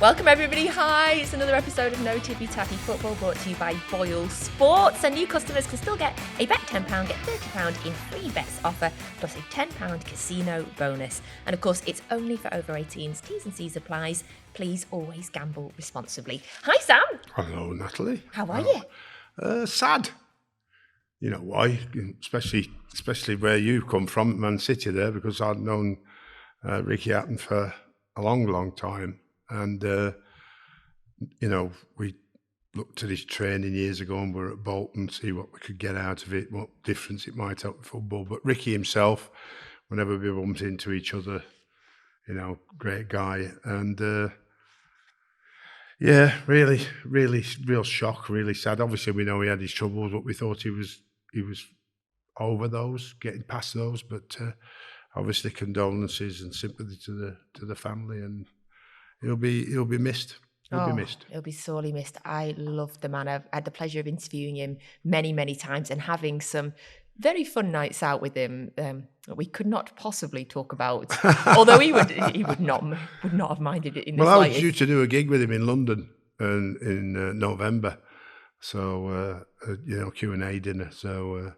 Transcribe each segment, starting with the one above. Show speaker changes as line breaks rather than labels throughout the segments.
Welcome everybody, hi! It's another episode of No Tippy Tappy Football brought to you by Boyle Sports. And new customers can still get a bet £10, get £30 in free bets offer, plus a £10 casino bonus. And of course, it's only for over 18s. T's and C's applies. Please always gamble responsibly. Hi Sam!
Hello Natalie.
How are you?
Sad. You know why? Especially where you come from, Man City there, because I'd known Ricky Hatton for a long time. And, we looked at his training years ago and we're at Bolton, see what we could get out of it, what difference it might have in football. But Ricky himself, whenever we bumped into each other, great guy. And, really real shock, really sad. Obviously, we know he had his troubles, but we thought he was over those, getting past those. But obviously, condolences and sympathy to the family, and he'll be missed. He'll be missed.
He'll be sorely missed. I love the man. I've had the pleasure of interviewing him many times and having some very fun nights out with him that we could not possibly talk about. Although he would not have minded it in the slightest.
I was due to do a gig with him in London in November. So Q&A dinner. So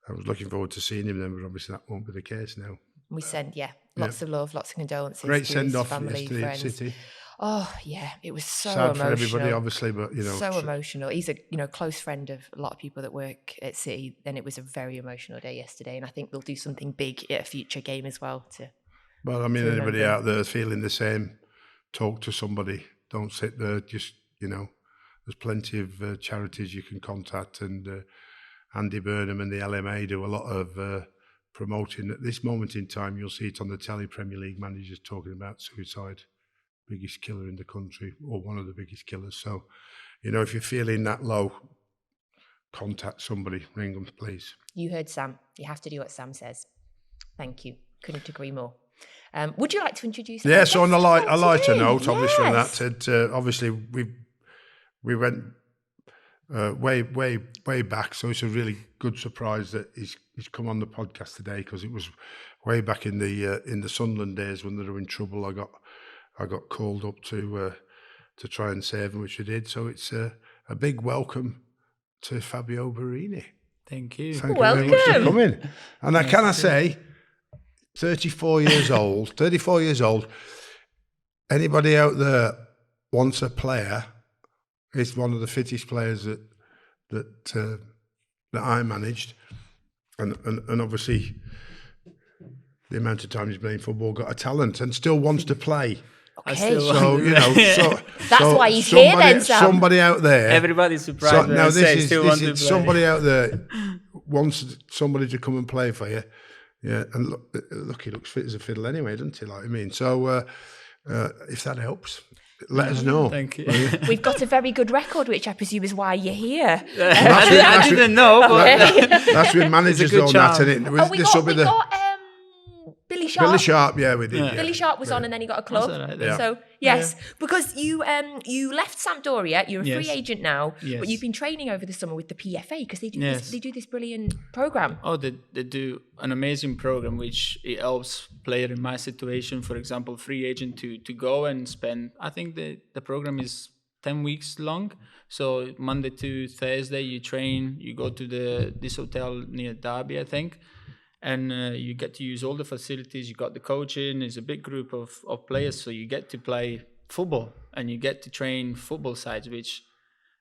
I was looking forward to seeing him then, but obviously that won't be the case now.
We send lots of love, lots of condolences.
Great
to
send off
family,
yesterday at
friends.
City.
Oh yeah, it was so
sad
emotional.
for everybody, obviously, but
so emotional. He's a close friend of a lot of people that work at City. Then it was a very emotional day yesterday, and I think they'll do something big at a future game as well.
Anybody out there feeling the same, talk to somebody. Don't sit there. Just there's plenty of charities you can contact, and Andy Burnham and the LMA do a lot of promoting. At this moment in time, you'll see it on the telly. Premier League managers talking about suicide. Biggest killer in the country, or one of the biggest killers. So, if you're feeling that low, contact somebody, ring them, please.
You heard Sam. You have to do what Sam says. Thank you. Couldn't agree more. Would you like to introduce?
Yeah. So on a lighter note, obviously, obviously we went way back. So it's a really good surprise that he's come on the podcast today, because it was way back in the Sunderland days when they were in trouble. I got called up to try and save them, which I did. So it's a big welcome to Fabio Borini.
Thank you.
Thank you very much for coming. And can I say, 34 years old, anybody out there wants a player, he's one of the fittest players that I managed. And obviously, the amount of time he's playing football, got a talent and still wants to play.
Okay.
That's
why he's here then, Sam.
Somebody out there.
Everybody's surprised.
Somebody out there wants somebody to come and play for you. Yeah, and look, he looks fit as a fiddle anyway, doesn't he? Like I mean, so if that helps, let us know.
Thank you.
We've got a very good record, which I presume is why you're here.
I didn't know.
That's with managers on that, and we
got Billy Sharp.
Billy Sharp, yeah, we did.
Yeah. Billy Sharp was on, and then he got a club.
Right,
yeah.
So yes, because you left Sampdoria, you're a free agent now, but you've been training over the summer with the PFA because they do this brilliant program.
Oh, they do an amazing program which it helps player in my situation, for example, free agent to go and spend. I think the program is 10 weeks long. So Monday to Thursday you train, you go to this hotel near Derby, I think. And you get to use all the facilities. You got the coaching. It's a big group of players, so you get to play football and you get to train football sides. Which,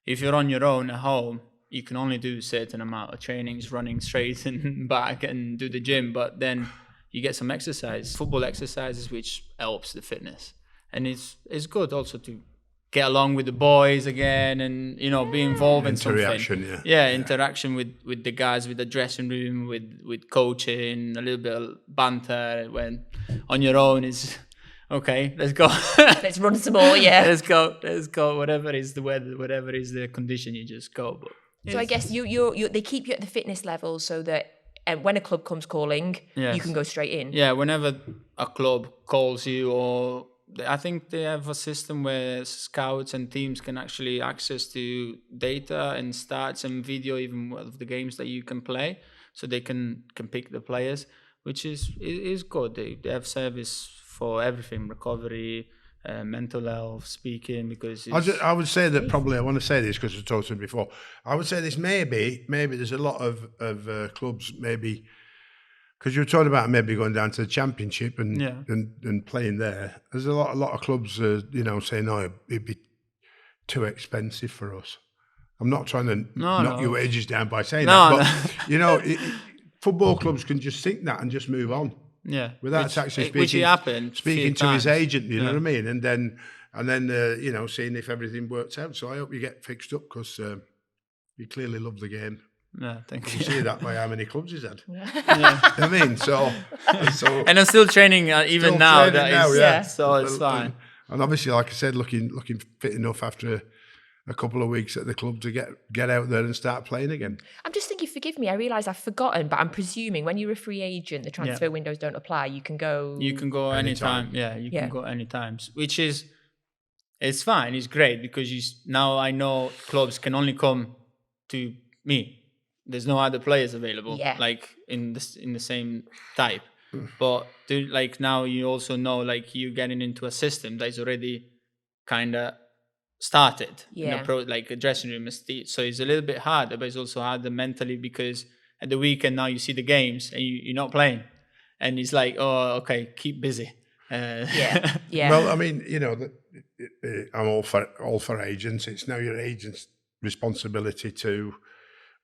if you're on your own at home, you can only do a certain amount of trainings, running straight and back, and do the gym. But then you get some exercise, football exercises, which helps the fitness. And it's good also to get along with the boys again, and be involved in something. Interaction with the guys, with the dressing room, with coaching, a little bit of banter. When on your own is okay, let's go.
Let's run some more, yeah.
let's go. Whatever is the weather, whatever is the condition, you just go. But
so I guess you they keep you at the fitness level so that when a club comes calling, you can go straight in.
Yeah, whenever a club calls you, or I think they have a system where scouts and teams can actually access to data and stats and video even of the games that you can play, so they can pick the players, which is good. They have service for everything, recovery, mental health, speaking, because
I would say that probably, I want to say this because I told you before, I would say this maybe there's a lot of clubs maybe, because you were talking about maybe going down to the Championship and playing there. There's a lot of clubs, saying, no, it'd be too expensive for us. I'm not trying to knock your wages down by saying that, but football clubs can just think that and just move on.
Yeah,
without actually
speaking
to his agent, you know what I mean, and then seeing if everything works out. So I hope you get fixed up because you clearly love the game.
Yeah, thank you.
You see that by how many clubs he's had.
Yeah.
I mean, so
and I'm still training even now. So it's fine.
And obviously, like I said, looking fit enough after a couple of weeks at the club to get out there and start playing again.
I'm just thinking, forgive me, I realise I've forgotten, but I'm presuming when you're a free agent, the transfer windows don't apply. You can go...
You can go anytime. Yeah, you can go anytime. Which is, it's fine, it's great, because now I know clubs can only come to me. There's no other players available, like in the same type. But now you also know, like, you're getting into a system that is already kind of started, like a dressing room. So it's a little bit harder, but it's also harder mentally, because at the weekend now you see the games and you're not playing, and it's like, oh, okay, keep busy.
Well, I mean, I'm all for agents. It's now your agent's responsibility to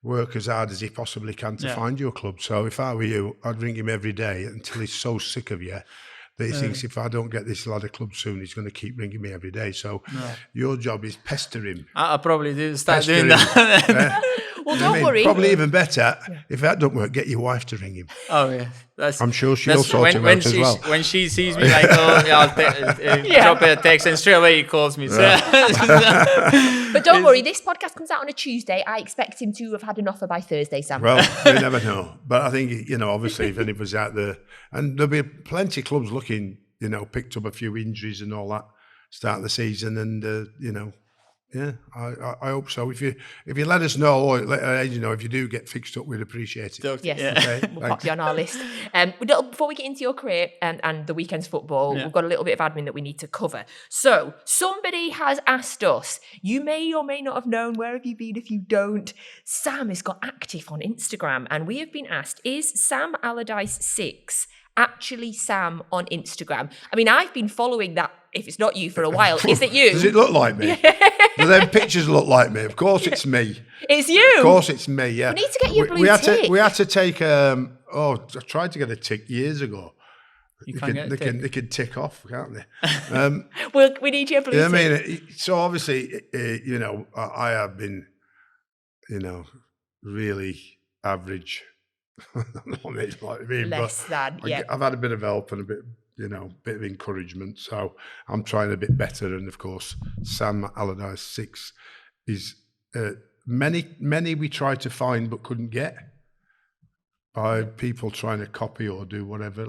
work as hard as he possibly can to find you a club. So if I were you, I'd ring him every day until he's so sick of you that he thinks, if I don't get this lad a club soon, he's going to keep ringing me every day. So your job is pester him.
I'll probably start doing that.
Well, don't worry.
Probably even better, if that don't work, get your wife to ring him.
Oh, yeah.
I'm sure she'll sort him out as well.
When she sees me, like, I'll drop her a text, and straight away he calls me.
But don't worry, this podcast comes out on a Tuesday. I expect him to have had an offer by Thursday, Sam.
Well, you never know. But I think, obviously, if anybody's out there, and there'll be plenty of clubs looking, picked up a few injuries and all that, start of the season, and, I hope so. If you let us know, or let our agent know if you do get fixed up, we'd appreciate it.
Yes,
okay,
we'll pop you on our list. Before we get into your career and the weekend's football, we've got a little bit of admin that we need to cover. So somebody has asked us, you may or may not have known, where have you been if you don't? Sam has got active on Instagram, and we have been asked, is Sam Allardyce 6 actually Sam on Instagram? I mean, I've been following that, if it's not you, for a while. Is it you?
Does it look like me? Do them pictures look like me? Of course it's me.
It's you?
Of course it's me, yeah.
We need to get you a blue tick.
We had to take, I tried to get a tick years ago.
You can't get a tick.
They can tick off, can't they?
Well, we need you a blue tick.
I mean, so obviously, I have been, really average.
Less than, yeah.
I've had a bit of help and a bit of encouragement. So I'm trying a bit better. And of course, Sam Allardyce 6 is many we tried to find but couldn't get by people trying to copy or do whatever.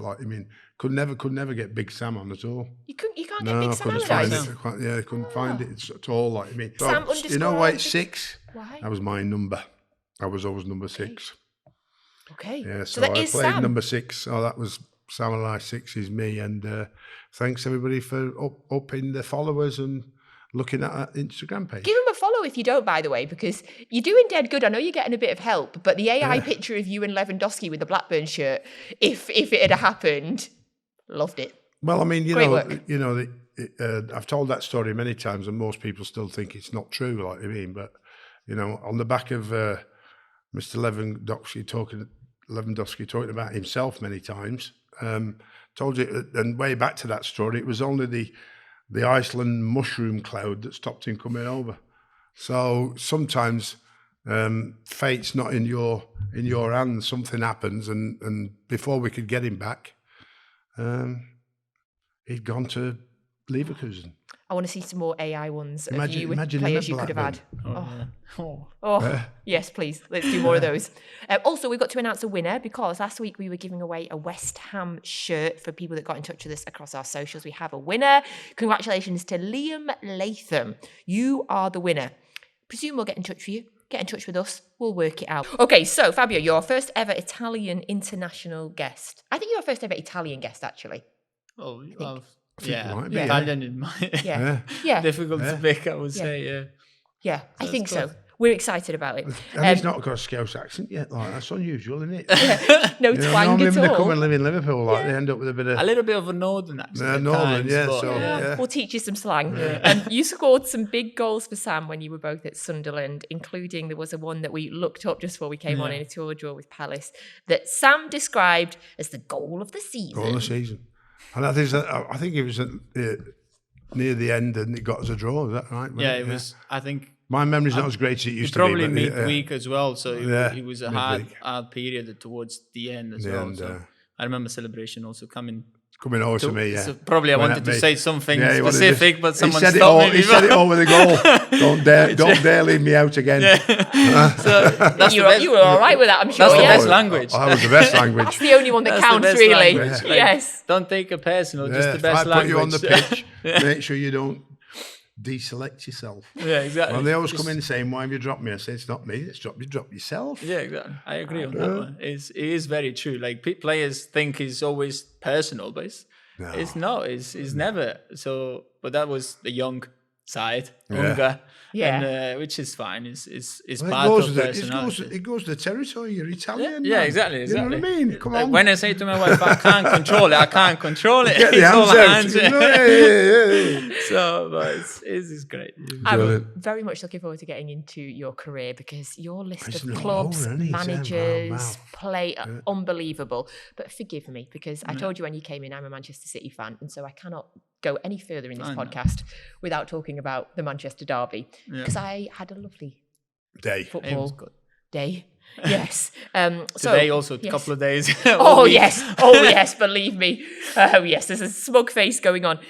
Could never get Big Sam on at all.
You can't get Big Sam Allardyce.
I couldn't find it at all.
Sam
why it's 6?
Why?
That was my number. I was always number 6.
Okay.
Yeah,
so that
I
is
played
Sam.
number 6. Oh, that was Sam Allardyce 6 is me. And thanks everybody for upping the followers and looking at our Instagram page.
Give him a follow if you don't, by the way, because you're doing dead good. I know you're getting a bit of help, but the AI picture of you and Lewandowski with the Blackburn shirt, if it had happened, loved it.
Well, I mean,
Great work.
I've told that story many times, and most people still think it's not true. But on the back of Mr. Lewandowski talking about himself many times. Told you, and way back to that story, it was only the Iceland mushroom cloud that stopped him coming over. So sometimes fate's not in your hands. Something happens, and before we could get him back, he'd gone to Leverkusen.
I want to see some more AI ones of you with players you could have had. Yes, please. Let's do more of those. Also, we've got to announce a winner, because last week we were giving away a West Ham shirt for people that got in touch with us across our socials. We have a winner. Congratulations to Liam Latham. You are the winner. Presume we'll get in touch with you. Get in touch with us. We'll work it out. Okay, so Fabio, your first ever Italian international guest. I think you're our first ever Italian guest, actually.
Oh,
think it might be.
Italian it might.
Yeah.
Difficult to pick, I would say.
Yeah, I think so. We're excited about it.
And he's not got a Scouse accent yet. Like, that's unusual, isn't it?
No twang at
They
all.
come and live in Liverpool, like they end up with a bit of
a little bit of a northern accent.
northern,
times,
We'll teach you some slang. You scored some big goals for Sam when you were both at Sunderland, including there was one that we looked up just before we came on in a tour draw with Palace that Sam described as the goal of the season.
Goal of the season. And I think it was near the end and it got us a draw, is that right?
It was, I think...
My memory's not as great as it used to be.
Probably midweek as well, so it was a hard period towards the end as well. So I remember celebration also coming
over to me,
So probably I wanted to say something specific, but someone
stopped
me.
He said it all with a goal. Don't dare leave me out again.
So that's
you were all right with that, I'm sure.
That's the best language.
That was the best language.
That's the only one that counts, really. Yes.
Don't take it personal, just the best
language. If I put you on the pitch, make sure you don't deselect yourself.
Yeah, exactly.
Well, they always come in saying, "Why have you dropped me?" I say, "It's not me. It's you dropped yourself."
Yeah, exactly. I agree on that one. It is very true. Like players think it's always personal, but it's not. It's never. So, but that was the young side, younger, and which is fine. It's part of personality.
It goes to the territory. You're Italian.
Yeah, exactly.
You know what I mean? Come on.
When I say to my wife, I can't control it.
Get the hands out.
So, but it's great.
I'm very much looking forward to getting into your career because your list of clubs, managers, play are unbelievable. But forgive me because I told you when you came in, I'm a Manchester City fan, and so I cannot go any further in this podcast without talking about the Manchester derby because I had a lovely football day. Yes.
Today also a couple of days.
yes, believe me. Oh yes, there's a smug face going on.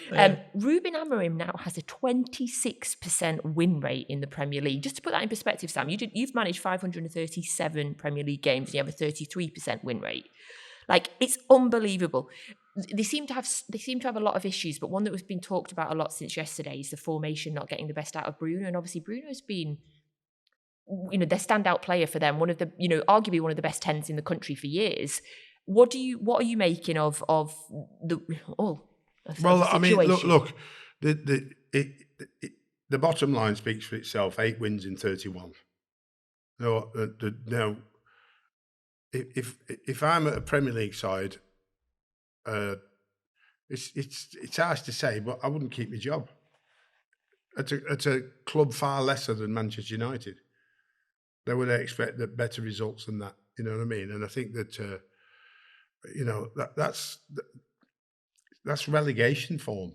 Ruben Amorim now has a 26% win rate in the Premier League. Just to put that in perspective, Sam, you've managed 537 Premier League games and you have a 33% win rate. Like, it's unbelievable. They seem to have a lot of issues, but one that was been talked about a lot since yesterday is the formation not getting the best out of Bruno. And obviously Bruno's been, their standout player for them, one of the, arguably one of the best 10s in the country for years. What are you making of the
Well, I mean, look, the bottom line speaks for itself. 8 wins in 31. Now, if I'm at a Premier League side, it's harsh to say, but I wouldn't keep my job. It's a club far lesser than Manchester United. They would expect better results than that. You know what I mean? And I think that that's relegation form.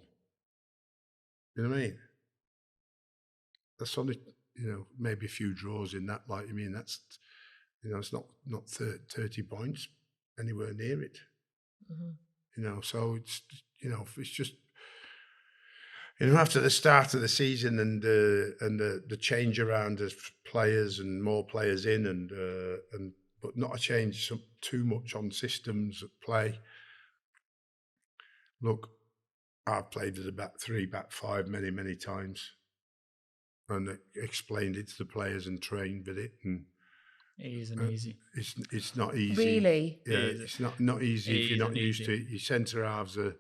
You know what I mean? That's only maybe a few draws in that. Like, I mean, that's it's not 30 points anywhere near it. Mm-hmm. So it's it's just after the start of the season and the change around as players and more players in but not a change too much on systems of play. Look, I've played as a back 3, back 5 many times, and explained it to the players and trained with it. And
it isn't easy.
It's not easy.
Really?
Yeah, it's not easy if you're not used to it. Your centre halves are,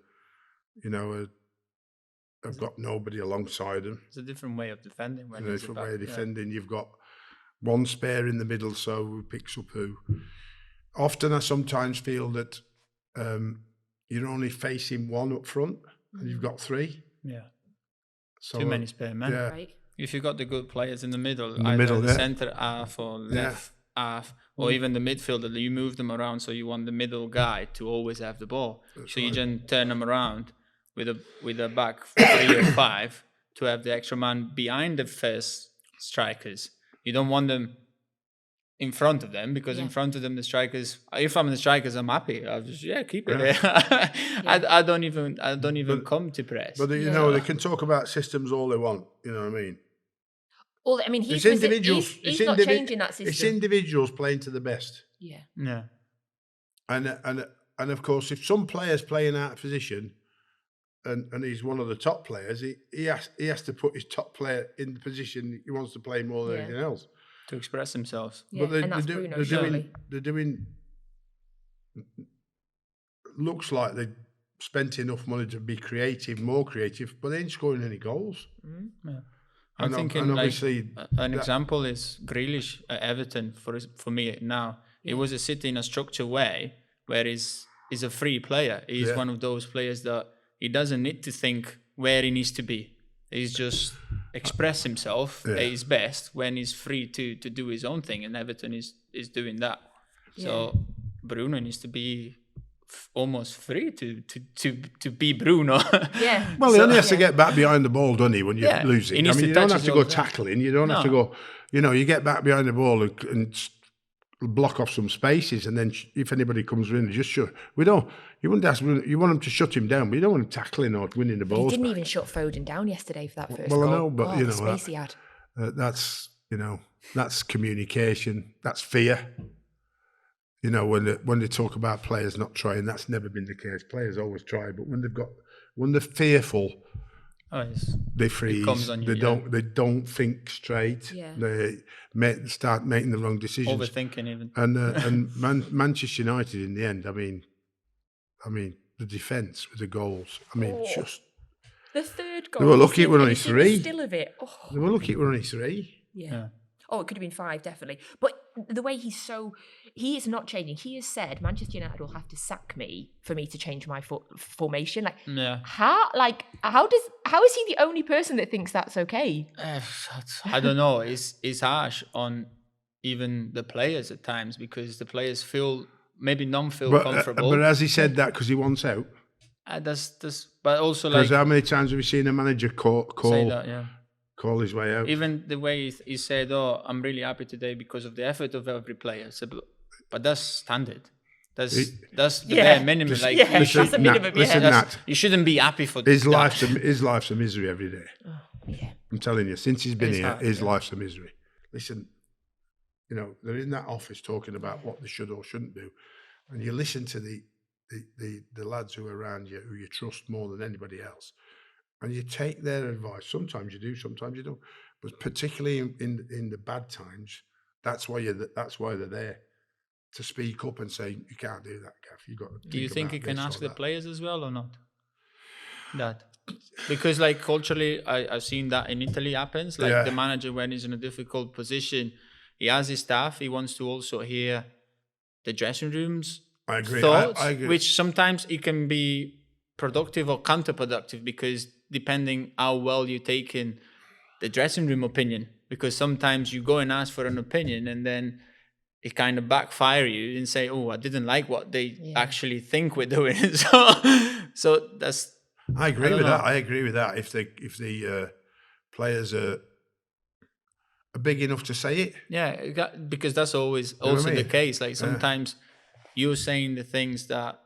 have got nobody alongside them.
It's a different way of defending.
It's a different way of defending. You've got one spare in the middle, so who picks up who. Often I sometimes feel that you're only facing one up front, and you've got 3.
Yeah.
So,
too many spare men.
Yeah.
Right.
If you've got the good players in the middle,
the
centre half or left half, or even the midfielder, you move them around. So you want the middle guy to always have the ball. You then turn them around with a back 3 or 5 to have the extra man behind the first strikers. You don't want them in front of them because in front of them the strikers. If I'm the strikers, I'm happy. I'll just keep it there. I don't even come to press.
But they can talk about systems all they want. You know what I mean?
Well, I mean, he's not changing that system.
It's individuals playing to the best.
Yeah.
Yeah.
And of course, if some player's playing out of position, and he's one of the top players, he has to put his top player in the position he wants to play more than anything else
to express themselves.
Yeah,
but
and that's Bruno,
they're doing. Looks like spent enough money to be creative, more creative, but they ain't scoring any goals.
Yeah. I'm thinking,
and
like,
obviously
an example is Grealish at Everton for me now. It was a City in a structured way where he's a free player. He's one of those players that he doesn't need to think where he needs to be. He's just express himself at his best when he's free to do his own thing, and Everton is doing that. So Bruno needs to be almost free to be Bruno.
Yeah.
Well, he only has to get back behind the ball, doesn't he, when you're losing? I mean, you don't have to go tackling. You don't have to go, you get back behind the ball and block off some spaces, and then if anybody comes in, just shut. You wouldn't ask. You want him to shut him down, but you don't want him tackling or winning the ball.
He didn't even shut Foden down yesterday for that first
goal.
goal.
I know, but
the space he had.
That's communication. That's fear. When they talk about players not trying, that's never been the case. Players always try, but when they're fearful, they freeze. They don't think straight.
Yeah.
They start making the wrong decisions.
Overthinking even.
And Manchester United in the end. I mean the defence with the goals. I mean, just
the third goal.
they were lucky it were only 3.
Still of it. Oh.
They were lucky it were only 3.
Yeah. Oh, it could have been 5, definitely. But the way he is not changing. He has said Manchester United will have to sack me for me to change my formation. How is he the only person that thinks that's okay?
I don't know. It's harsh on even the players at times, because the players none feel comfortable.
But has he said that because he wants out?
But also,
because how many times have we seen a manager
say that? Yeah.
Call his way out.
Even the way he said, "Oh, I'm really happy today because of the effort of every player." So, but that's standard. That's the bare minimum.
That's a minimum.
Nat,
you shouldn't be happy for
his life's a misery every day.
Oh, yeah.
I'm telling you, since he's been here, his life's a misery. Listen, they're in that office talking about what they should or shouldn't do, and you listen to the lads who are around you, who you trust more than anybody else. And you take their advice. Sometimes you do, sometimes you don't. But particularly in the bad times, that's why they're there, to speak up and say, you can't do that, Gaff. You got to.
Do you think you can ask the players as well or not? That because culturally, I've seen that in Italy happens. The manager, when he's in a difficult position, he has his staff. He wants to also hear the dressing rooms.
I agree.
Thoughts,
I agree.
Which sometimes it can be productive or counterproductive, because depending how well you take in the dressing room opinion, because sometimes you go and ask for an opinion and then it kind of backfire you and say, oh, I didn't like what they actually think we're doing. so that's.
I agree with that. I agree with that. If the players are big enough to say it.
Yeah, because that's always also the case. Sometimes you're saying the things that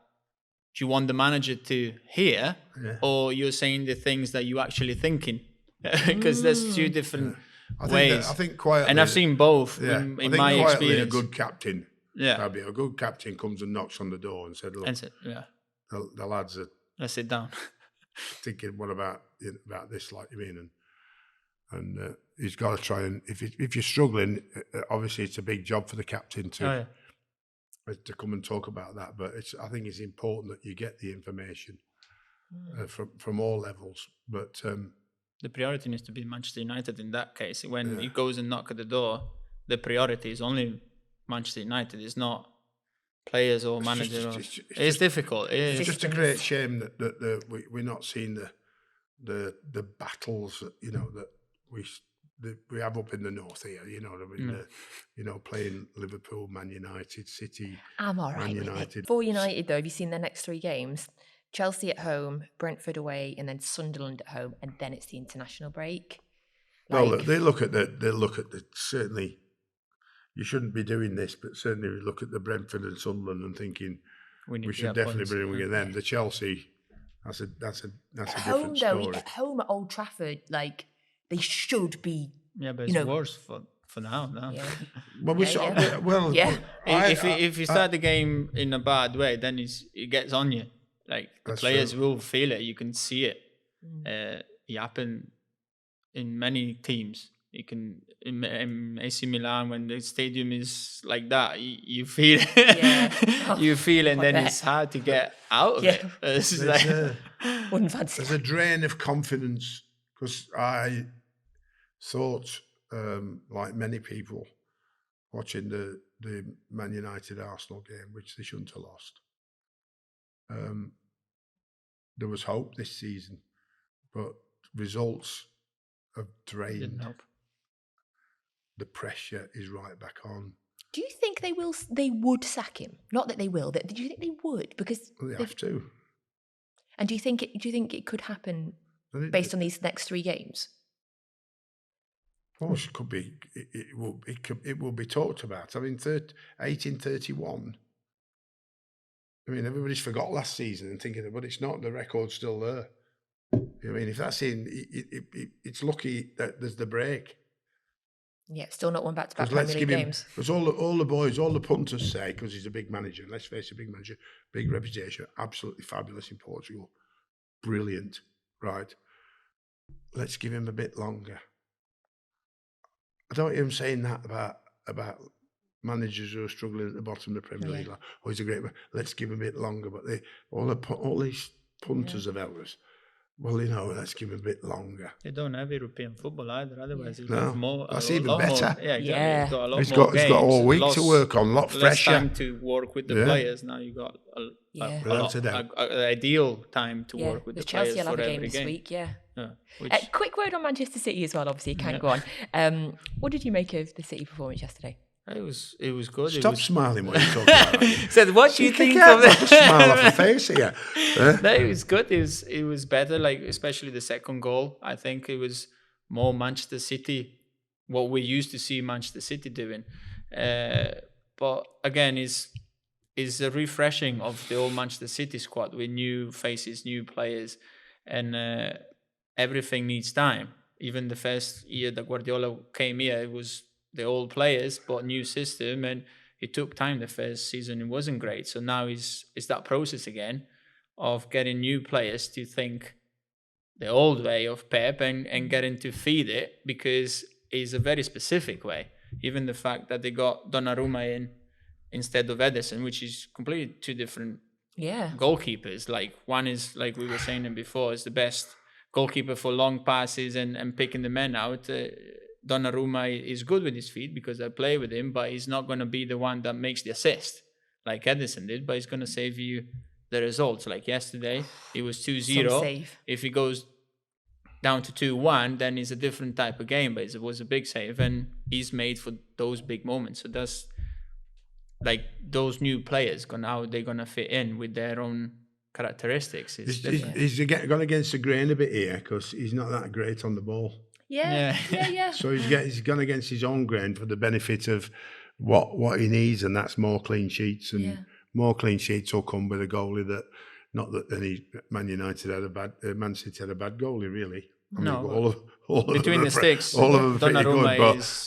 you want the manager to hear, or you're saying the things that you actually thinking, because there's two different ways.
I think quietly,
and I've seen both in my experience.
A good captain,
Fabio,
a good captain comes and knocks on the door and said, "Look, the lads are
let's sit down."
Thinking, what about this? Like you mean, and he's got to try and if you're struggling, obviously it's a big job for the captain to come and talk about that. But I think it's important that you get the information from all levels. But
the priority needs to be Manchester United in that case. When he goes and knock at the door, the priority is only Manchester United. It's not players or manager. It's difficult.
It's just a great shame that we're not seeing the battles that we have up in the north here. Playing Liverpool, Man United, City.
I'm all right with it. For United though, have you seen their next 3 games? Chelsea at home, Brentford away, and then Sunderland at home, and then it's the international break.
Well, they look at the certainly. You shouldn't be doing this, but certainly we look at the Brentford and Sunderland and thinking we should definitely be doing them. The Chelsea, that's a different story.
At home at Old Trafford, they should be.
Yeah, but it's worse for now.
Yeah.
Well,
if you start the game in a bad way, then it gets on you. The players will feel it. You can see it. It happened in many teams. You can in AC Milan when the stadium is like that, you feel you feel, and then it's hard to get out of it. It's like,
wouldn't fancy.
There's a drain of confidence because I thought, like many people, watching the Man United Arsenal game, which they shouldn't have lost. There was hope this season, but results have drained.
Didn't help.
The pressure is right back on.
Do you think they would sack him? Not that they will. Do you think they would? Because
Well, they have to.
And do you think it could happen based on these next 3 games?
Well, it could be. It will be talked about. I mean, 1831. I mean, everybody's forgot last season and thinking, but it's not. The record's still there. I mean, if that's in, it's lucky that there's the break.
Yeah, still not won back-to-back Premier League games.
Because all the boys, all the punters say, because he's a big manager, let's face it, big manager, big reputation, absolutely fabulous in Portugal, brilliant, right? Let's give him a bit longer. I don't hear him saying that about managers who are struggling at the bottom of the Premier League. Like, oh, he's a great man. Let's give him a bit longer. But all these punters of ours, well, let's give him a bit longer.
They don't have European football either. Otherwise, he's
no,
got more.
That's even better.
More, yeah, exactly.
Yeah.
He's got a lot
He's
more
got
games.
he's got all week to work on, a lot fresher.
Less time to work with the players. Now you got an ideal time to work with the
Chelsea
players
will
for
have a game
every
this
game.
week. Yeah.
Which,
quick word on Manchester City as well. Obviously, you can't go on. What did you make of the City performance yesterday?
It was good.
Stop smiling when you talk about it.
Said, what do you think
of
of
the smile off her face here?
No, it was good. It was better. Like especially the second goal. I think it was more Manchester City, what we used to see Manchester City doing. But again, is a refreshing of the old Manchester City squad with new faces, new players, and everything needs time. Even the first year that Guardiola came here, it was the old players, but new system, and it took time. The first season it wasn't great, so now it's that process again of getting new players to think the old way of Pep and getting to feed it, because it's a very specific way. Even the fact that they got Donnarumma in instead of Ederson, which is completely two different goalkeepers. Like one is, like we were saying before, is the best goalkeeper for long passes and picking the men out. Donnarumma is good with his feet because I play with him, but he's not going to be the one that makes the assist like Ederson did, but he's going to save you the results. Like yesterday, it was 2-0. If he goes down to 2-1, then it's a different type of game, but it was a big save, and he's made for those big moments. So that's like those new players, how they're going to fit in with their own characteristics.
He's gone against the grain a bit here because he's not that great on the ball.
Yeah.
So he's gone against his own grain for the benefit of what he needs, and that's more clean sheets. And more clean sheets will come with a goalie that, not that any Man United had a bad, Man City had a bad goalie really. I mean, all
between the sticks,
all of them pretty good,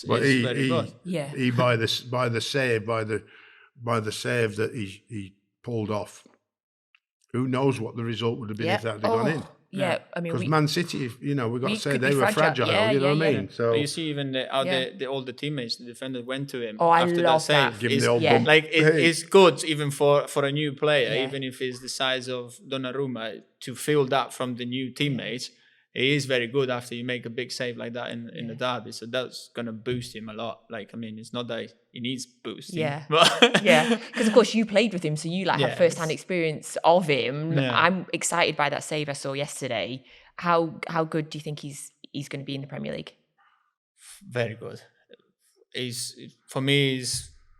but
is very good.
He by the save that he pulled off. Who knows what the result would have been if that had gone in?
Yeah, I mean,
because Man City, we've got to say they were fragile. You know what I mean? So
you see, even all the teammates, the defender went to him
after that save.
Give him the old bump.
Like it's good even for a new player, even if it's the size of Donnarumma, to feel that from the new teammates. It is very good after you make a big save like that in the derby. So that's going to boost him a lot. Like, I mean, it's not that he needs boosting.
Yeah. Because, of course, you played with him, so you have first-hand experience of him. Yeah. I'm excited by that save I saw yesterday. How good do you think he's going to be in the Premier League?
Very good. For me,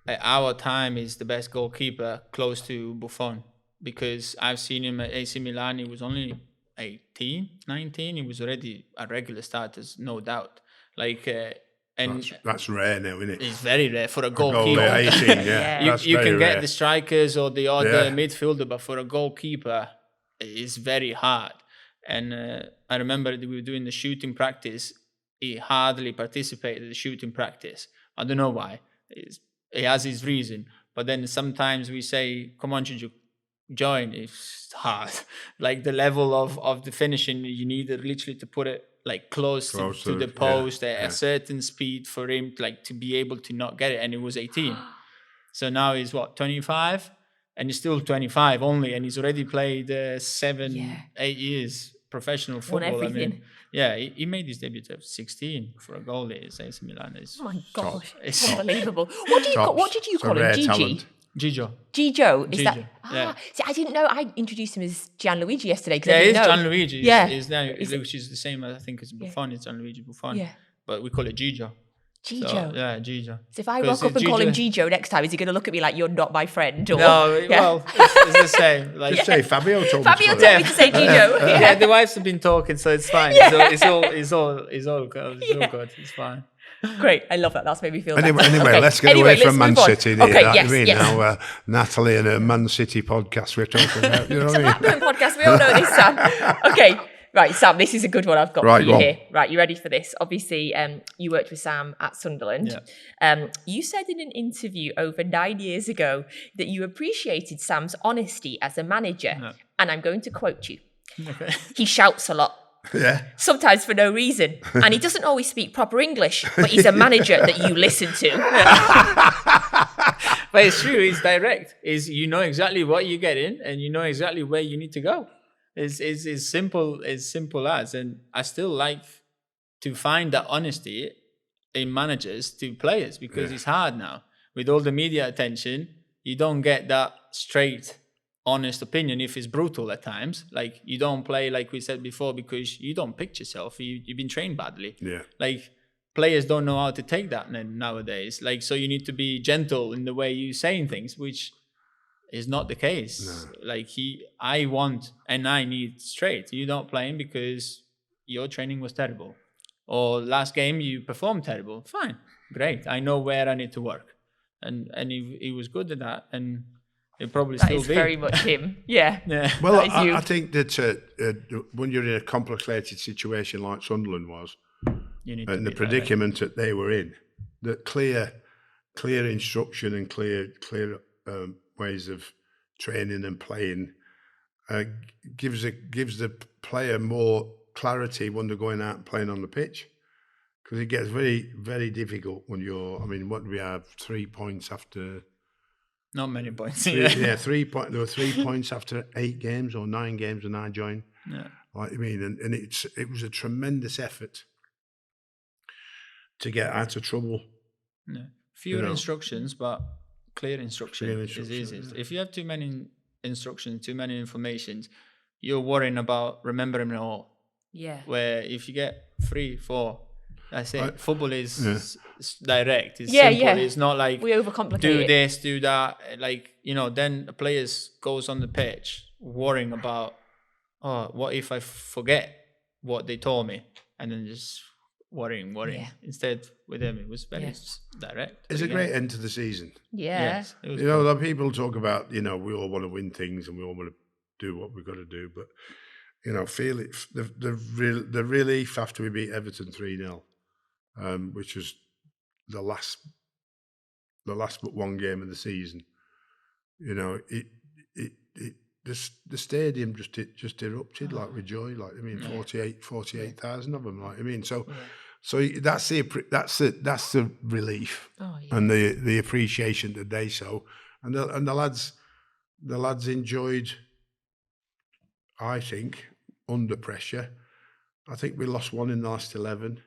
at our time, he's the best goalkeeper close to Buffon, because I've seen him at AC Milan. He was only 18, 19, he was already a regular starter, no doubt. Like, and
that's rare now, isn't it?
It's very rare for a goalkeeper.
18,
you can get the strikers or the other midfielder, but for a goalkeeper, it's very hard. And I remember that we were doing the shooting practice. He hardly participated in the shooting practice. I don't know why. He has his reason. But then sometimes we say, "Come on, Juju, join is hard. Like the level of the finishing, you need literally to put it like close to the post at a certain speed for him to be able to not get it. And it was 18. So now he's 25, and he's still 25 only, and he's already played 8 years professional football.
Won everything.
I mean, he made his debut at 16 for a goal at AC Milan.
Oh my gosh, it's unbelievable. What did you call him? Gigi? Gigio, is that? See, I didn't know. I introduced him as Gianluigi yesterday because I didn't know.
Gianluigi.
Yeah,
which is the same, I think, as Buffon. It's Gianluigi Buffon.
Yeah,
but we call it Gigio.
Gigio.
So, Gigio.
So if I rock up and call him Gigio next time, is he going to look at me like you're not my friend? Or?
No, well, it's the same. Like,
just say Fabio told
me to say Gigio.
Yeah, the wives have been talking, so it's fine. Yeah. It's all good. It's fine.
Great, I love that. That's made me feel better.
Anyway, let's get away from Man City.
Okay,
Now, Natalie and her Man City podcast we're talking about. You know what I mean?
It's a Blackburn podcast. We all know this, Sam. Okay, right, Sam, this is a good one I've got for you here. Right, you ready for this? Obviously, you worked with Sam at Sunderland. Yeah. You said in an interview over 9 years ago that you appreciated Sam's honesty as a manager, and I'm going to quote you. Okay. He shouts a lot.
Yeah.
Sometimes for no reason. And he doesn't always speak proper English, but he's a manager that you listen to.
But it's true, he's direct. You know exactly what you're getting and you know exactly where you need to go. It's simple as. And I still like to find that honesty in managers to players because it's hard now. With all the media attention, you don't get that straight honest opinion if it's brutal at times. Like you don't play like we said before because you don't pitch yourself. You've been trained badly. Yeah. Like players don't know how to take that nowadays. Like so you need to be gentle in the way you saying things, which is not the case. No. Like I want and I need straight. You don't play him because your training was terrible. Or last game you performed terrible. Fine. Great. I know where I need to work. And he was good at that. And it probably
that
still
is
be.
Very much him. Yeah.
Well, I think that when you're in a complicated situation like Sunderland was, and the predicament that they were in, that clear instruction and clear ways of training and playing gives the player more clarity when they're going out and playing on the pitch. Because it gets very, very difficult when what do we have? 3 points after...
Not many points.
3 points. There were 3 points after 8 games or 9 games when I joined. Yeah. And it was a tremendous effort to get out of trouble.
Yeah. Fewer instructions, but clear instruction is easiest. Yeah. If you have too many instructions, too many informations, you're worrying about remembering it all. Yeah. Where if you get 3, 4, I say football is direct. It's simple. Yeah. It's not like
we overcomplicate.
Do this, do that. Like then the players goes on the pitch worrying about, what if I forget what they told me, and then just worrying. Yeah. Instead, with them it was very direct.
It's a great end to the season.
Yeah.
Yes, it was
a lot of people talk about we all want to win things and we all want to do what we've got to do, but feel it. The relief after we beat Everton 3-0. Which was the last but one game of the season. The stadium just erupted with joy. 48,000 of them. So that's the relief and the appreciation that they show, and the lads enjoyed. I think under pressure. I think we lost one in the last 11.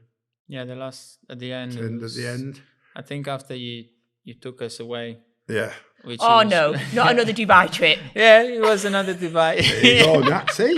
Yeah, the last at the end.
At the end,
I think after you took us away.
Yeah.
No, not another Dubai trip.
Yeah, it was another Dubai.
There you go, Nazi.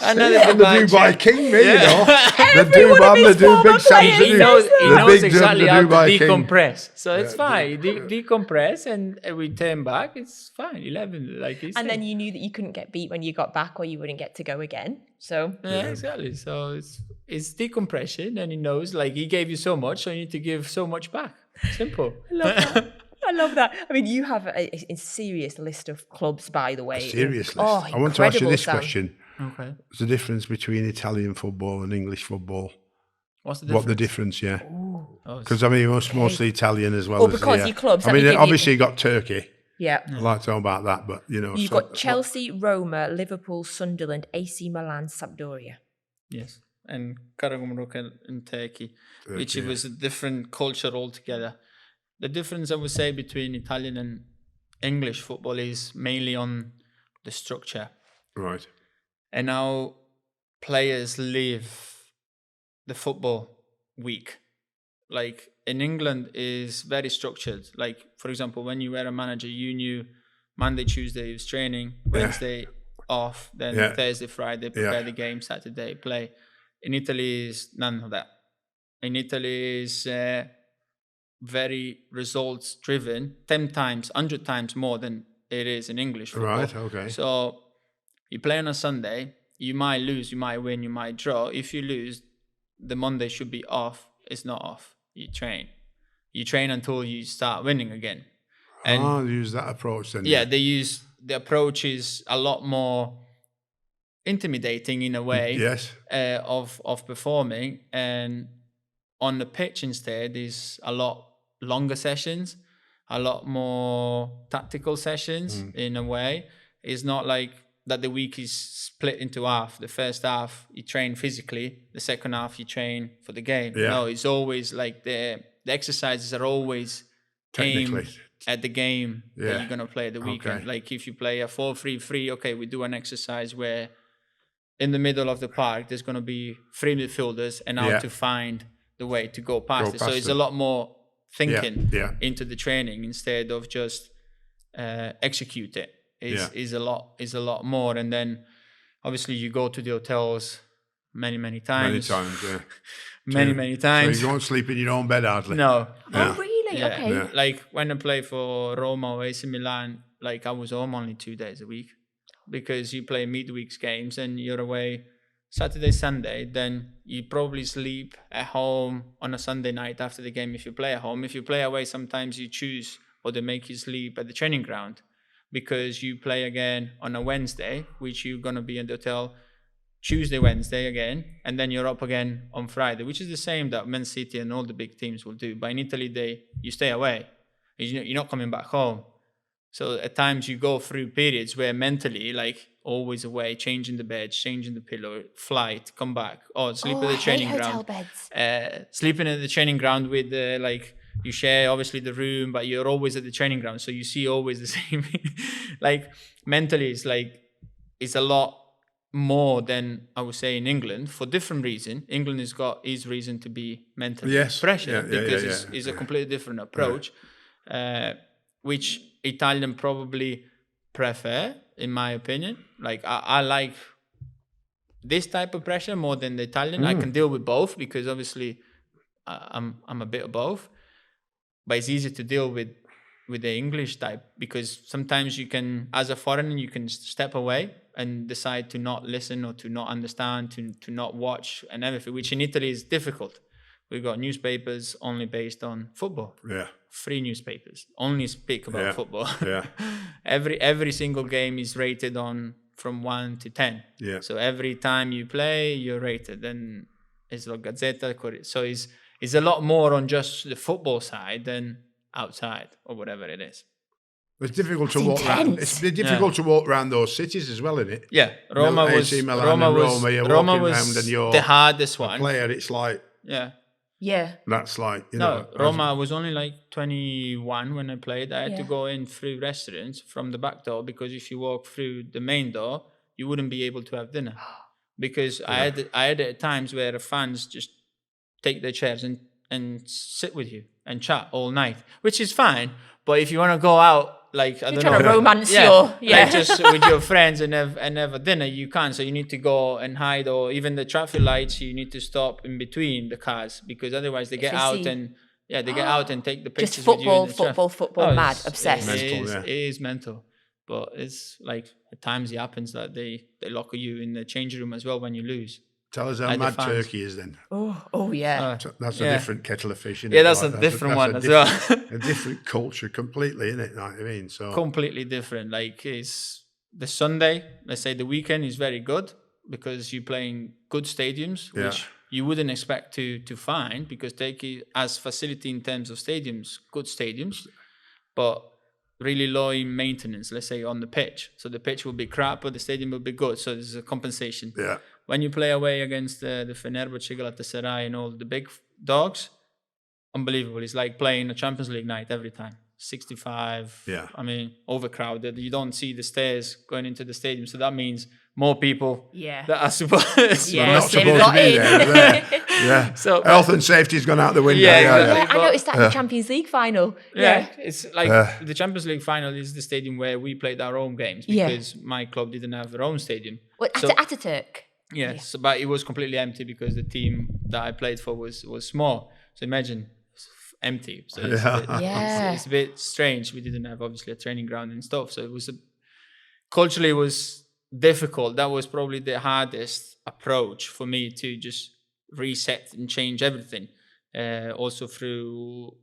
Another
Dubai. The Dubai king, me, the big Sam.
He knows exactly how to decompress. So it's fine. Decompress and we turn back. It's fine. 11, like you said.
And then you knew that you couldn't get beat when you got back, or you wouldn't get to go again. So
exactly. So it's decompression, and he knows he gave you so much, so you need to give so much back. Simple.
I love that. I love that. I mean, you have a serious list of clubs, by the way.
A serious list. I want to ask you this question. Okay. What's the difference between Italian football and English football?
What's the difference?
What the difference, Because, mostly Italian as well.
Because your clubs...
obviously you got Turkey.
Yeah.
I'd like to know about that, but you know.
You've got Chelsea, Roma, Liverpool, Sunderland, AC Milan, Sampdoria.
Yes, and Karagümrük in Turkey, which it was a different culture altogether. The difference I would say between Italian and English football is mainly on the structure.
Right.
And how players live the football week. Like in England is very structured. Like, for example, when you were a manager, you knew Monday, Tuesday was training, Wednesday off, then Thursday, Friday, prepare the game, Saturday, play. In Italy is none of that. In Italy is very results driven, 10 times, 100 times more than it is in English football.
Right, okay.
So you play on a Sunday, you might lose, you might win, you might draw. If you lose, the Monday should be off. It's not off. You train. You train until you start winning again. And
they use that approach then.
Yeah, they use the approach is a lot more intimidating in a way.
Yes.
Of performing, and on the pitch instead is a lot longer sessions, a lot more tactical sessions in a way. It's not like that the week is split into half. The first half you train physically, the second half you train for the game.
Yeah.
No, it's always like the exercises are always aimed at the game that you're going to play the weekend. Okay. Like if you play a 4-3-3, okay, we do an exercise where in the middle of the park there's going to be 3 midfielders and how to find the way to go past it. So it's a lot more thinking into the training instead of just execute it. Is a lot more. And then obviously you go to the hotels many times. Many times.
So you don't sleep in your own bed hardly.
No.
Oh really?
Yeah.
Okay.
Yeah. Like when I play for Roma or AC Milan, like I was home only 2 days a week because you play midweeks games and you're away Saturday, Sunday, then you probably sleep at home on a Sunday night after the game if you play at home. If you play away, sometimes you choose or they make you sleep at the training ground because you play again on a Wednesday, which you're going to be in the hotel Tuesday, Wednesday again, and then you're up again on Friday, which is the same that Man City and all the big teams will do. But in Italy, you stay away. You're not coming back home. So at times you go through periods where mentally, like always away, changing the bed, changing the pillow, flight, come back, sleep at the training ground. Sleeping at the training ground with like you share obviously the room, but you're always at the training ground, so you see always the same. Like mentally, it's a lot more than I would say in England for different reason. England has got his reason to be mentally pressured because it's a completely different approach, which Italian probably prefer, in my opinion. Like I like this type of pressure more than the Italian. I can deal with both because obviously I'm a bit of both, but it's easier to deal with the English type because sometimes you can, as a foreigner, you can step away and decide to not listen or to not understand, to not watch and everything, which in Italy is difficult. We've got newspapers only based on football.
Yeah.
3 newspapers only speak about football.
Yeah.
Every single game is rated from 1 to 10.
Yeah.
So every time you play, you're rated. And it's like Gazzetta. So it's a lot more on just the football side than outside or whatever it is.
It's difficult to walk around. It's difficult to walk around those cities as well, isn't it?
Yeah, Roma was the hardest one.
Player, it's like that's like
Roma was only like 21 when I played. I had to go in through restaurants from the back door because if you walk through the main door, you wouldn't be able to have dinner. Because I had at times where the fans just take their chairs and sit with you and chat all night, which is fine. But if you want to go out, like I don't know,
trying to romance
like just with your friends and have a dinner, you can't. So you need to go and hide, or even the traffic lights, you need to stop in between the cars because otherwise they get out and take the pictures.
Just football,
with you
football, mad, obsessed.
It is mental, but it's like at times it happens that they lock you in the change room as well when you lose.
Tell us how mad Turkey is then.
Oh yeah.
That's a different kettle of fish, isn't
it?
it?
That's a different one as well.
A different culture completely, isn't it? Like, I mean, so
completely different. Like it's the Sunday, let's say the weekend is very good because you're playing good stadiums, which you wouldn't expect to find because Turkey has facility in terms of stadiums, good stadiums. But really low in maintenance, let's say on the pitch. So the pitch will be crap, but the stadium will be good. So there's a compensation.
Yeah.
When you play away against the Fenerbahce, Galatasaray, and all the big dogs, unbelievable. It's like playing a Champions League night every time. 65.
Yeah.
I mean, overcrowded. You don't see the stairs going into the stadium, so that means more people that are supposed
Yeah,
not supposed to be there. Yeah.
So
health and safety's gone out the window.
Yeah,
Yeah,
exactly.
I noticed that in the Champions League final.
Yeah, it's like the Champions League final is the stadium where we played our own games because my club didn't have their own stadium.
Well,
So-
Ataturk.
Yes, but it was completely empty because the team that I played for was small. So imagine it's empty. So it's, it's a bit strange. We didn't have obviously a training ground and stuff. So it was culturally it was difficult. That was probably the hardest approach for me to just reset and change everything. Also through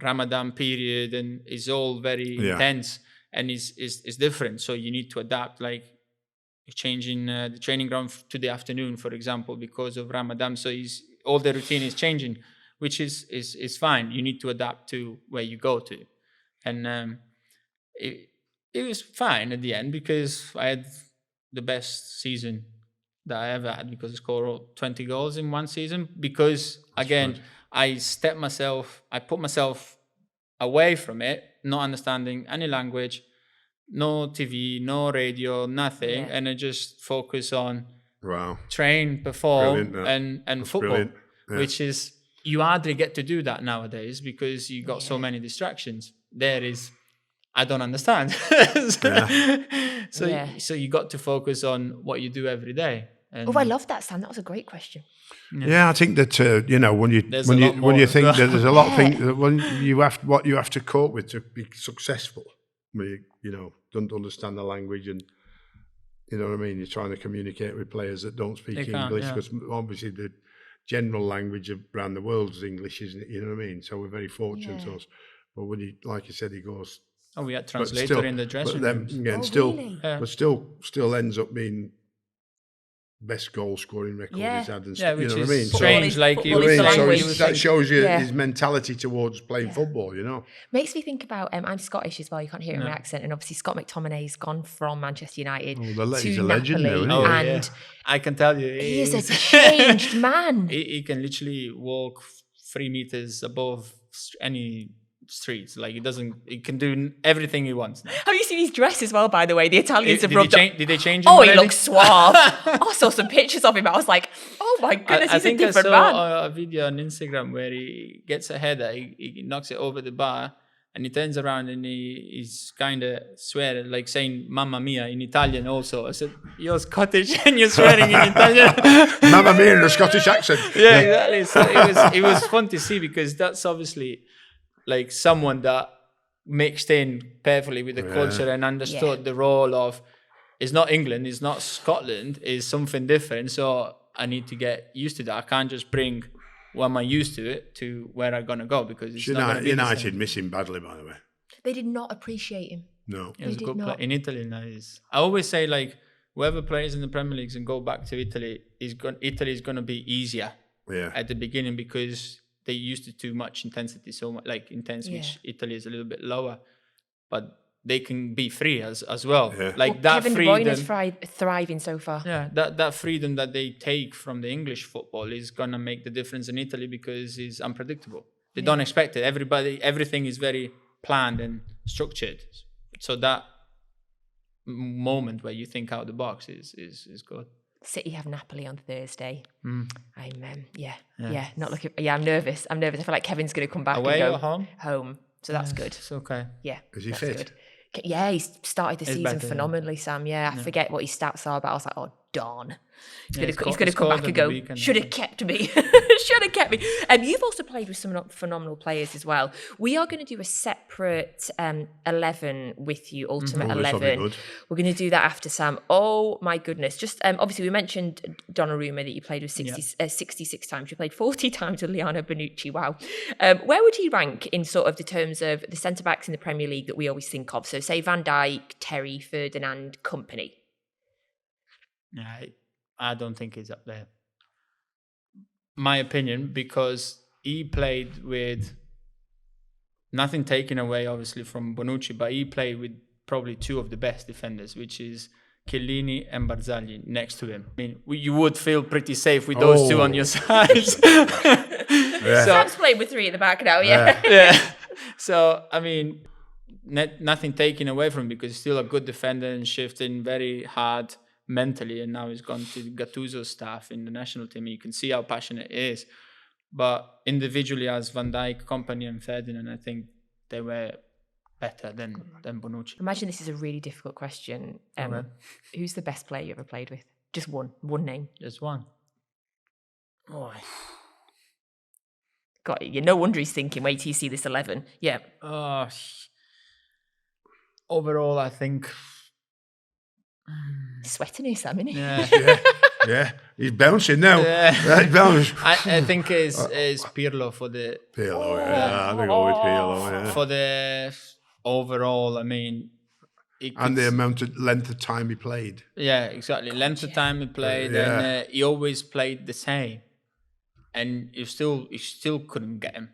Ramadan period, and it's all very intense and it's different. So you need to adapt, like changing the training ground to the afternoon, for example, because of Ramadan. So all the routine is changing, which is fine. You need to adapt to where you go to. And it was fine at the end because I had the best season that I ever had because I scored 20 goals in one season. Because again, I put myself away from it, not understanding any language, no TV, no radio, nothing, and I just focus on train, perform, and football, which is you hardly get to do that nowadays because you got so many distractions. I don't understand. So you got to focus on what you do every day. And
I love that, Sam. That was a great question.
Yeah, I think that when you think that there's a lot of things that when what you have to cope with to be successful. You don't understand the language, and you know what I mean. You're trying to communicate with players that don't speak English because obviously the general language around the world is English, isn't it? You know what I mean. So we're very fortunate to us. But when like you said, he goes.
Oh, we had translator in the dressing rooms.
But still ends up being best goal scoring record he's had, and
which
you know
is
what I mean.
strange.
So,
like
that shows you his mentality towards playing football.
Makes me think about. I'm Scottish as well. You can't hear it in my accent, and obviously Scott McTominay's gone from Manchester United to
he's a legend now, isn't he?
And
I can tell you,
he is a changed man.
He can literally walk 3 meters above any streets. Like he can do everything he wants now.
Have you seen his dress as well, by the way? The Italians have rubbed
Did they change him?
Oh, he looks suave. I saw some pictures of him. I was like, oh my goodness, he's a different man.
I saw a video on Instagram where he gets a header, he knocks it over the bar, and he turns around and he's kind of swearing, like saying "Mamma Mia" in Italian also. I said, you're Scottish and you're swearing in Italian.
Mamma Mia in a Scottish accent.
Yeah, exactly. So it was fun to see because that's obviously like someone that mixed in perfectly with the culture and understood the role of, it's not England, it's not Scotland, it's something different. So I need to get used to that. I can't just bring what am I used to it to where I'm going to go because it's not gonna be
United miss him badly, by the way.
They did not appreciate him.
No.
He was a good player. In Italy now I always say like whoever plays in the Premier Leagues and go back to Italy, Italy is going to be easier at the beginning because they used it too much intensity, so much like intense, which Italy is a little bit lower, but they can be free as well. Yeah. Like that
Kevin
freedom.
De Bruyne is thriving so far.
Yeah, that freedom that they take from the English football is gonna make the difference in Italy because it's unpredictable. They don't expect it. Everything is very planned and structured. So that moment where you think out the box is good.
City have Napoli on Thursday. I'm not looking. Yeah, I'm nervous. I feel like Kevin's going to come back
away
and go
or home.
Home, so that's good.
It's okay.
Yeah,
is he fit?
Good. Yeah, he's started the season
better,
phenomenally, Sam. Yeah, I forget what his stats are, but I was like, oh darn. He's going to come back and go, should have kept me. Should have kept me. You've also played with some phenomenal players as well. We are going to do a separate 11 with you, Ultimate 11. We're going to do that after Sam. Oh my goodness. Just obviously we mentioned Donnarumma that you played with 66 times. You played 40 times with Liano Bonucci. Wow. Where would he rank in sort of the terms of the centre-backs in the Premier League that we always think of? So say Van Dijk, Terry, Ferdinand, company.
Yeah, I don't think he's up there. My opinion, because he played with nothing taken away, obviously, from Bonucci, but he played with probably two of the best defenders, which is Chiellini and Barzagli next to him. I mean, you would feel pretty safe with those two on your sides.
Sam's playing with three at the back now,
yeah. So, I mean, nothing taken away from him because he's still a good defender and shifting very hard mentally. And now he's gone to Gattuso's staff in the national team. You can see how passionate he is. But individually, as Van Dijk, Kompany and Ferdinand, I think they were better than Bonucci.
Imagine this is a really difficult question. Who's the best player you ever played with? Just one name.
Just one. Oh.
Got it. No wonder he's thinking, wait till you see this 11. Yeah.
Overall, I think...
Sweating here, Sam, isn't he?
Yeah. He's bouncing now.
I think it's Pirlo for the...
Pirlo, I think always Pirlo, yeah.
For the overall, I mean...
And the amount of length of time he played.
Yeah, exactly. Length of time he played, and he always played the same. And you still couldn't get him.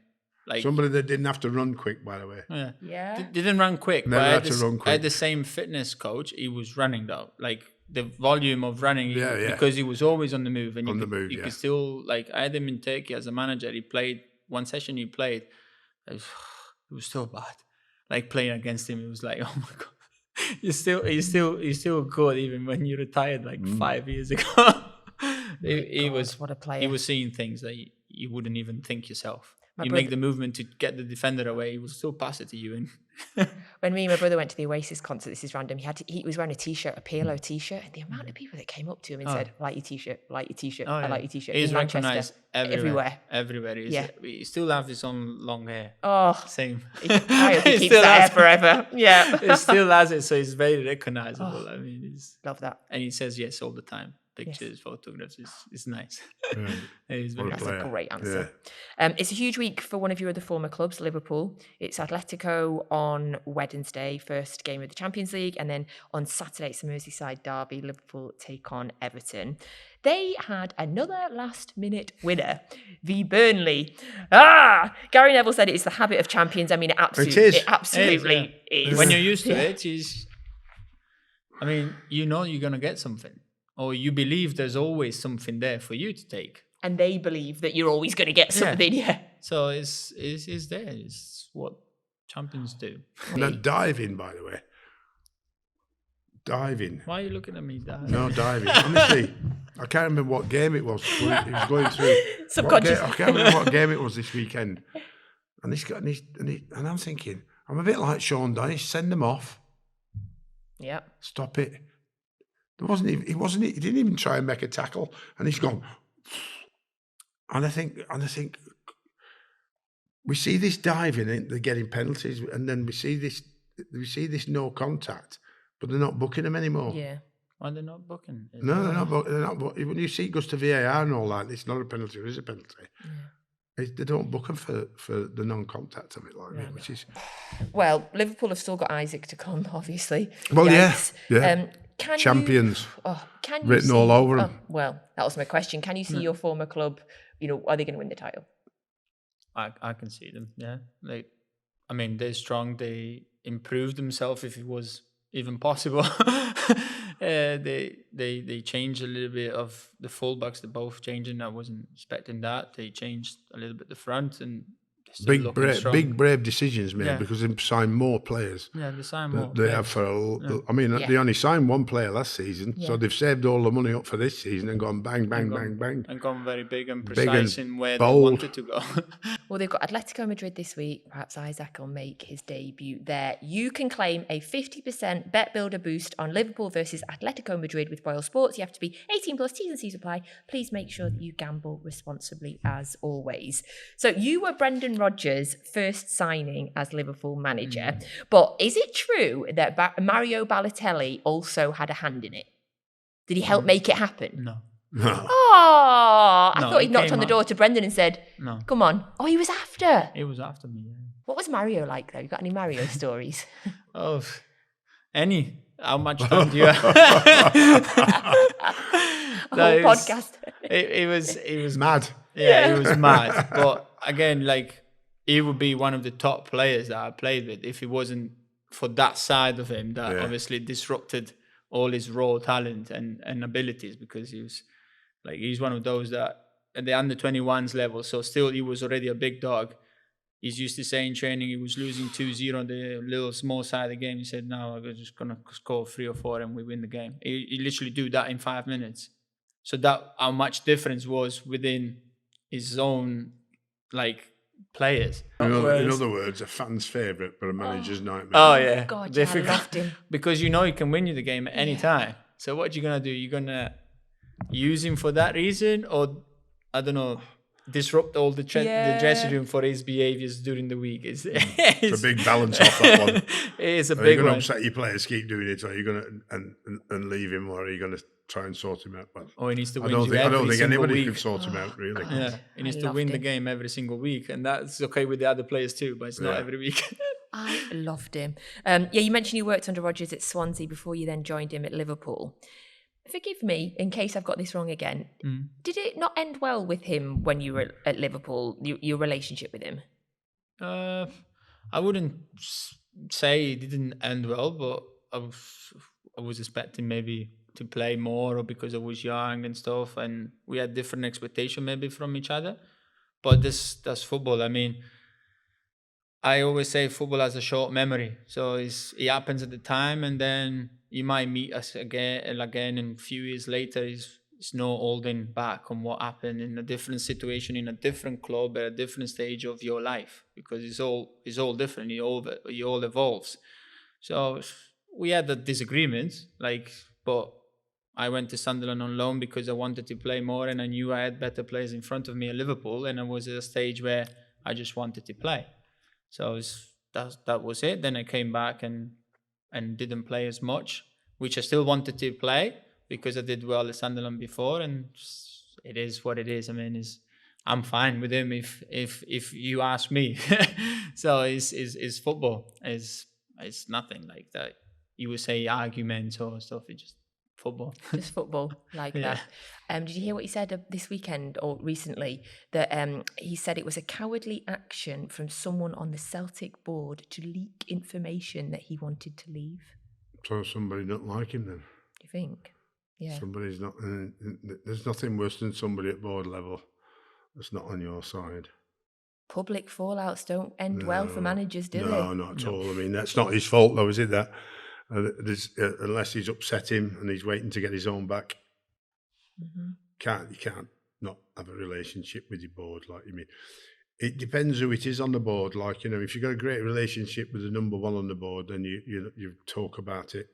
Like
somebody that didn't have to run quick, by the way.
Yeah.
Didn't run quick.
Never had to run quick.
I had the same fitness coach. He was running though, like the volume of running. Because he was always on the move, and you could still like. I had him in Turkey as a manager. He played one session. He played. It was so bad. Like playing against him, it was like, oh my god, you're still good even when you retired like 5 years ago. He was
what a player.
He was seeing things that you wouldn't even think yourself. Make the movement to get the defender away. He will still pass it to you. And
when me and my brother went to the Oasis concert, this is random. He was wearing a T-shirt, a Pirlo T-shirt, and the amount of people that came up to him and said, "I like your T-shirt, I like your T-shirt, I like your T-shirt."
He's recognised everywhere.
Yeah.
He still has his own long hair.
Oh,
same.
I hope he keeps that hair forever. Yeah,
he still has it, so he's very recognisable. I mean,
love that.
And he says yes all the time. Pictures, photographs is nice.
That's a great answer. It's a huge week for one of your other former clubs, Liverpool. It's Atletico on Wednesday, first game of the Champions League, and then on Saturday it's a Merseyside derby. Liverpool take on Everton. They had another last-minute winner, v Burnley. Gary Neville said it is the habit of champions. I mean, it absolutely is.
When you're used to it, I mean, you know you're going to get something. Or you believe there's always something there for you to take.
And they believe that you're always going to get something,
So it's there. It's what champions do.
And that diving, by the way. Diving.
Why are you looking at me, Dad?
No, diving. Honestly, I can't remember what game it was. It was going through.
Subconscious.
I can't remember what game it was this weekend. And I'm thinking, I'm a bit like Sean Dyche. Send them off.
Yeah.
Stop it. He didn't even try and make a tackle, and he's gone. And I think we see this diving, and they're getting penalties, and then we see this no contact, but they're not booking them anymore.
Yeah.
Why they're not booking?
No, they're not. When you see it goes to VAR and all that, it's not a penalty. It is a penalty. Yeah. They don't book them for the non-contact of it like that, which is.
Well, Liverpool have still got Isaac to come, obviously.
Well,
Yikes.
yeah. Champions.
Can you
written all over them.
Well, that was my question. Can you see your former club? Are they going to win the title?
I can see them. Yeah, they're strong. They improved themselves if it was even possible. They changed a little bit of the fullbacks. They're both changing. I wasn't expecting that. They changed a little bit the front and. Big
brave decisions made because they signed more players.
Yeah, they signed more.
They have they only signed one player last season, so they've saved all the money up for this season and gone bang, bang, bang, bang.
And gone very big and precise in where they wanted to go.
Well, they've got Atletico Madrid this week. Perhaps Isaac will make his debut there. You can claim a 50% bet builder boost on Liverpool versus Atletico Madrid with Royal Sports. You have to be 18 plus, T's and C's apply. Please make sure that you gamble responsibly as always. So you were Brendan Rodgers' first signing as Liverpool manager. But is it true that Mario Balotelli also had a hand in it? Did he help make it happen?
No.
Oh, I thought he knocked on the door to Brendan and said,
"No,
come on." Oh, he was after.
He was after me. Yeah.
What was Mario like, though? You got any Mario stories?
Oh, any? How much time do you have?
Podcast.
It was
mad.
Yeah, it was mad. But again, he would be one of the top players that I played with if it wasn't for that side of him that obviously disrupted all his raw talent and abilities, because he's one of those that at the under 21s level, so still he was already a big dog. He's used to saying training he was losing 2-0 on the little small side of the game. He said, no, I'm just going to score 3 or 4 and we win the game. He literally do that in 5 minutes. So that how much difference was within his own players.
In other words, a fan's favourite, but a manager's nightmare.
Oh yeah,
God, yeah, I loved him.
Because he can win you the game at any time. So what you gonna do? You're gonna use him for that reason, or I don't know, disrupt all the dressing room for his behaviours during the week? It's
a big balance off that one.
It is a big one.
Are you going to upset your players, keep doing it, or are you going to and leave him, or are you going to try and sort him out? Well,
or he needs to win
I don't think anybody
week.
can sort him out, really.
Yeah, he needs to win the game every single week, and that's okay with the other players too, but it's not every week.
I loved him. You mentioned you worked under Rodgers at Swansea before you then joined him at Liverpool. Forgive me in case I've got this wrong again. Did it not end well with him when you were at Liverpool, your relationship with him?
I wouldn't say it didn't end well, but I was expecting maybe to play more, or because I was young and stuff, and we had different expectations maybe from each other. But that's football. I mean, I always say football has a short memory. So it happens at the time, and then you might meet us again, and a few years later, it's no holding back on what happened in a different situation, in a different club, at a different stage of your life, because it's all different. It all evolves. So we had a disagreement, but I went to Sunderland on loan because I wanted to play more, and I knew I had better players in front of me at Liverpool, and I was at a stage where I just wanted to play. So that was it. Then I came back and didn't play as much, which I still wanted to play because I did well at Sunderland before, and it is what it is. I mean, I'm fine with him if you ask me. So it's football. It's nothing like that. You would say arguments or stuff. It's just football.
Just football like that. Did you hear what he said this weekend or recently? That he said it was a cowardly action from someone on the Celtic board to leak information that he wanted to leave.
So somebody don't like him then?
Do you think? Yeah.
Somebody's not. There's nothing worse than somebody at board level that's not on your side.
Public fallouts don't end well for managers, do they?
No, not at all. I mean, that's not his fault, though, is it? That unless he's upset him and he's waiting to get his own back, you can't not have a relationship with your board. It depends who it is on the board. If you've got a great relationship with the number one on the board, then you talk about it,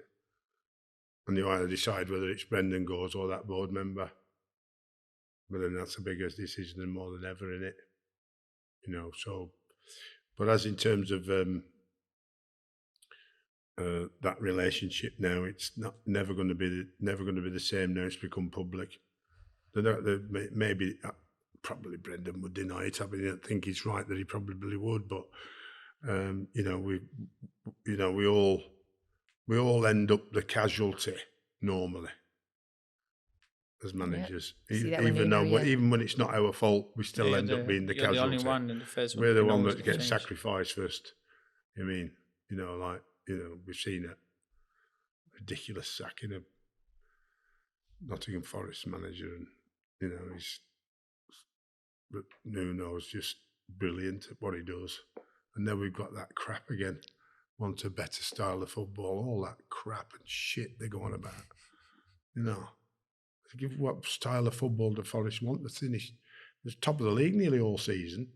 and you either decide whether it's Brendan goes or that board member. But then that's a bigger decision and more than ever, innit? So, but as in terms of that relationship now, it's never going to be the same now. It's become public. Maybe probably Brendan would deny it. I mean, I think he's right that he probably would, but we all end up the casualty normally as managers. Even when it's not our fault, we still end up being the casualty.
The only one in the first one.
We're the one that gets sacrificed first. I mean, we've seen a ridiculous sacking of Nottingham Forest manager, and he's Nuno's just brilliant at what he does. And then we've got that crap again. Want a better style of football, all that crap and shit they're going about. What style of football do Forest want? The finish, the top of the league nearly all season.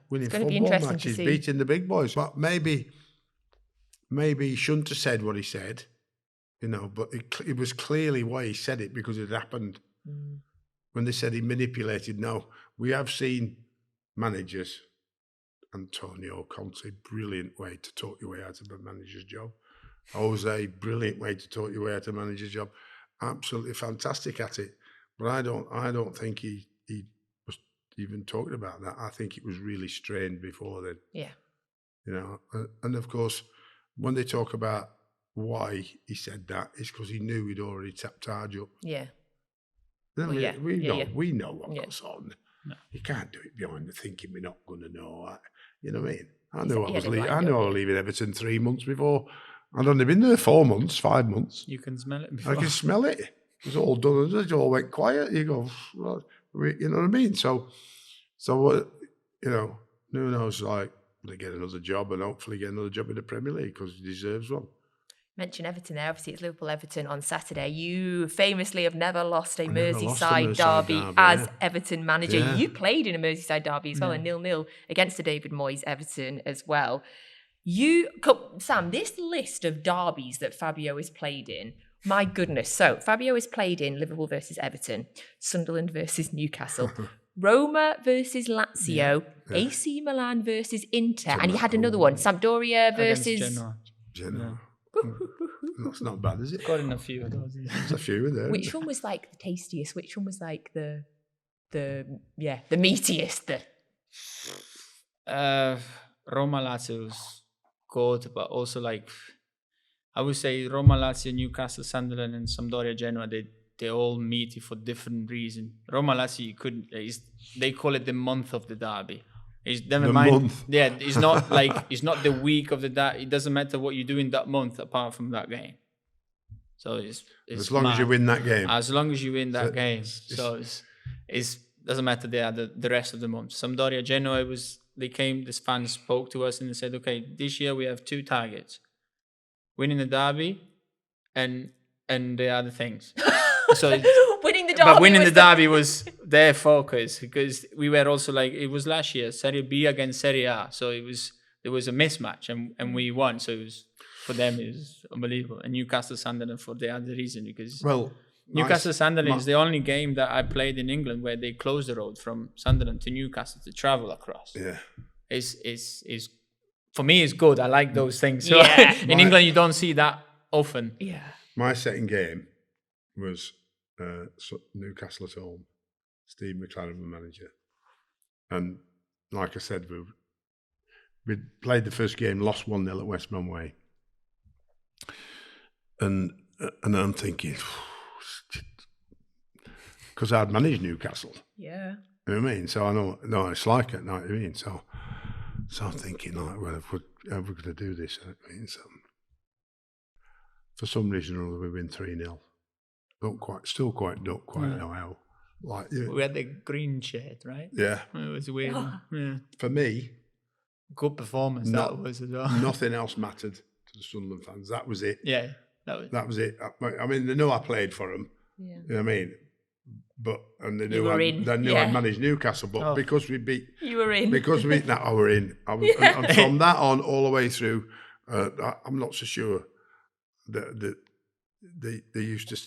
Winning football matches, beating the big boys. But maybe he shouldn't have said what he said, but it was clearly why he said it, because it happened. When they said he manipulated, no, we have seen managers, Antonio Conte, brilliant way to talk your way out of a manager's job. Jose, brilliant way to talk your way out of a manager's job. Absolutely fantastic at it. But I don't think he was even talking about that. I think it was really strained before then.
Yeah.
And of course, when they talk about why he said that, it's because he knew he'd already tapped Targe up.
Yeah.
We know what goes on. No. You can't do it behind the thinking we're not going to know. You know what I mean? I knew I was leaving Everton 3 months before. I'd only been there 4 months, 5 months.
You can smell it before.
I can smell it. It was all done. It all went quiet. You go, well, you know what I mean? So who knows, like, they get another job and hopefully get another job in the Premier League because he deserves one.
Mention Everton there. Obviously, it's Liverpool-Everton on Saturday. You famously have never lost a Merseyside derby as Everton manager. Yeah. You played in a Merseyside derby as well, a 0-0 against the David Moyes Everton as well. Sam, this list of derbies that Fabio has played in, my goodness. So, Fabio has played in Liverpool versus Everton, Sunderland versus Newcastle, Roma versus Lazio, AC Milan versus Inter, and he had another one, Sampdoria versus...
Genoa. That's not bad, is it?
Got in a few of those.
There's a few there.
Which one was like the tastiest? Which one was like the meatiest?
Roma Lazio was good, but also like I would say Roma Lazio, Newcastle, Sunderland, and Sampdoria Genoa. They're all meaty for different reasons. Roma Lazio, they call it the month of the derby. It's never mind. Month. Yeah, it's not like it's not the week of the derby. It doesn't matter what you do in that month apart from that game. So it's
as long as you win that game.
As long as you win that game. So it's doesn't matter the rest of the month. Sampdoria Genoa this fans spoke to us and they said, okay, this year we have 2 targets: winning the derby and the other things. So
winning the derby.
But winning the derby was their focus because we were also like, it was last year, Serie B against Serie A. So there was a mismatch and we won. So for them, it was unbelievable. And Newcastle Sunderland for the other reason because Newcastle Sunderland is the only game that I played in England where they closed the road from Sunderland to Newcastle to travel across.
Yeah.
It's for me, it's good. I like those things. So in England, you don't see that often.
Yeah.
My second game was Newcastle at home. Steve McLaren, the manager, and like I said, we played the first game, lost 1-0 at West Brom Way, and I'm thinking, because I'd managed Newcastle.
Yeah.
You know what I mean? So I know it's like it. You know what I mean? So I'm thinking, like, well, how are we going to do this? I mean, so for some reason or other, we win 3-0. Don't quite know how. Like,
we had the green shade, right?
Yeah.
It was weird. Yeah.
For me,
good performance that was as well.
Nothing else mattered to the Sunderland fans. That was it.
Yeah.
That was it. I mean, they know I played for them.
Yeah.
You know what I mean? And they knew I'd managed Newcastle, but because we beat...
You were in.
Because I were in. And from that on, all the way through, I'm not so sure that they used to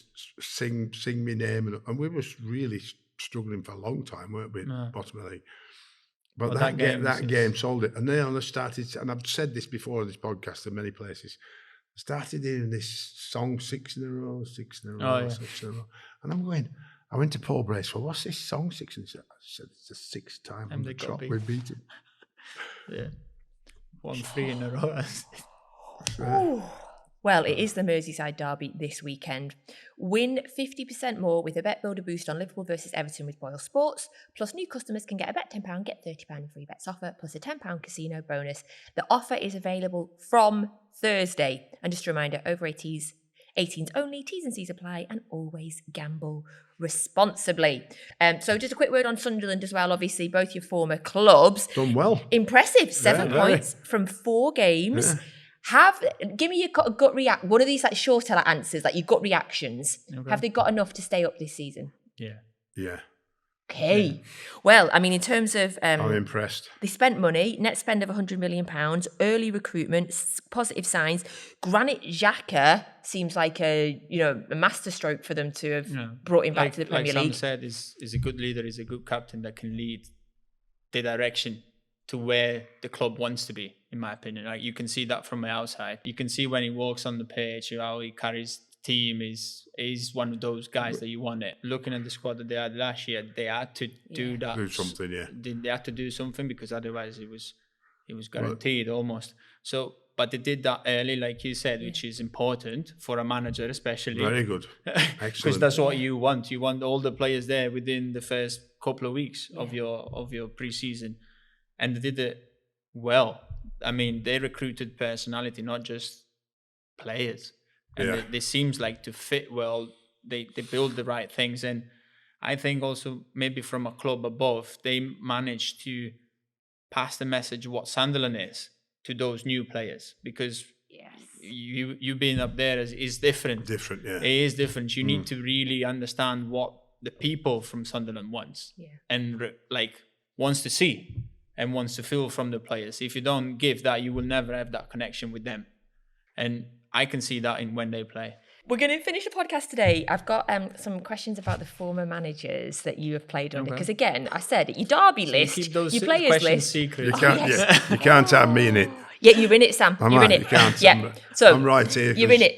sing my name, and we were really struggling for a long time, weren't we? Bottom of the league. But that game sold it. And then I started, and I've said this before on this podcast in many places, I started hearing this song 6 in a row, 6 in a row, 6 in a row. And I went to Paul Brace, well, what's this song 6 in a row? I said, it's the 6th time on the trot we beat him.
Yeah. 1-3 in a row.
Well, it is the Merseyside derby this weekend. Win 50% more with a Bet Builder boost on Liverpool versus Everton with Boyle Sports. Plus, new customers can get a bet £10, get £30 in free bets offer, plus a £10 casino bonus. The offer is available from Thursday. And just a reminder, over 18s only, T's and C's apply, and always gamble responsibly. So just a quick word on Sunderland as well. Obviously, both your former clubs.
Done well.
Impressive. 7 points from 4 games. Yeah. Give me your gut react. One of these like shorter answers, like your gut reactions. Okay. Have they got enough to stay up this season?
Yeah.
Okay. Yeah. Well, I mean, in terms of,
I'm impressed.
They spent money, net spend of £100 million, early recruitment, positive signs. Granit Xhaka seems like a masterstroke for them to have brought him back to the Premier League.
Like Sam said, is a good leader, is a good captain that can lead the direction to where the club wants to be, in my opinion. Like, you can see that from the outside. You can see when he walks on the pitch, how he carries the team. Is one of those guys that you want it. Looking at the squad that they had last year, they had to do that.
Do something,
They had to do something because otherwise it was guaranteed almost. So, but they did that early, like you said, which is important for a manager, especially.
Very good.
Because
Excellent.
that's what you want. You want all the players there within the first couple of weeks of your pre-season, and they did it well. I mean, they recruited personality, not just players, and they seems like to fit well. They build the right things, and I think also maybe from a club above, they managed to pass the message of what Sunderland is to those new players, because you being up there is different.
Different, yeah.
It is different. You need to really understand what the people from Sunderland wants and wants to see and wants to feel from the players. If you don't give that, you will never have that connection with them. And I can see that in when they play.
We're going to finish the podcast today. I've got some questions about the former managers that you have played under. Because again, I said, your derby list,
you keep those
your players
questions
list.
secret.
You can't, you can't have me in it.
Yeah, you're in it, Sam. You're in it.
You can't.
Yeah. So
I'm right here.
You're in it.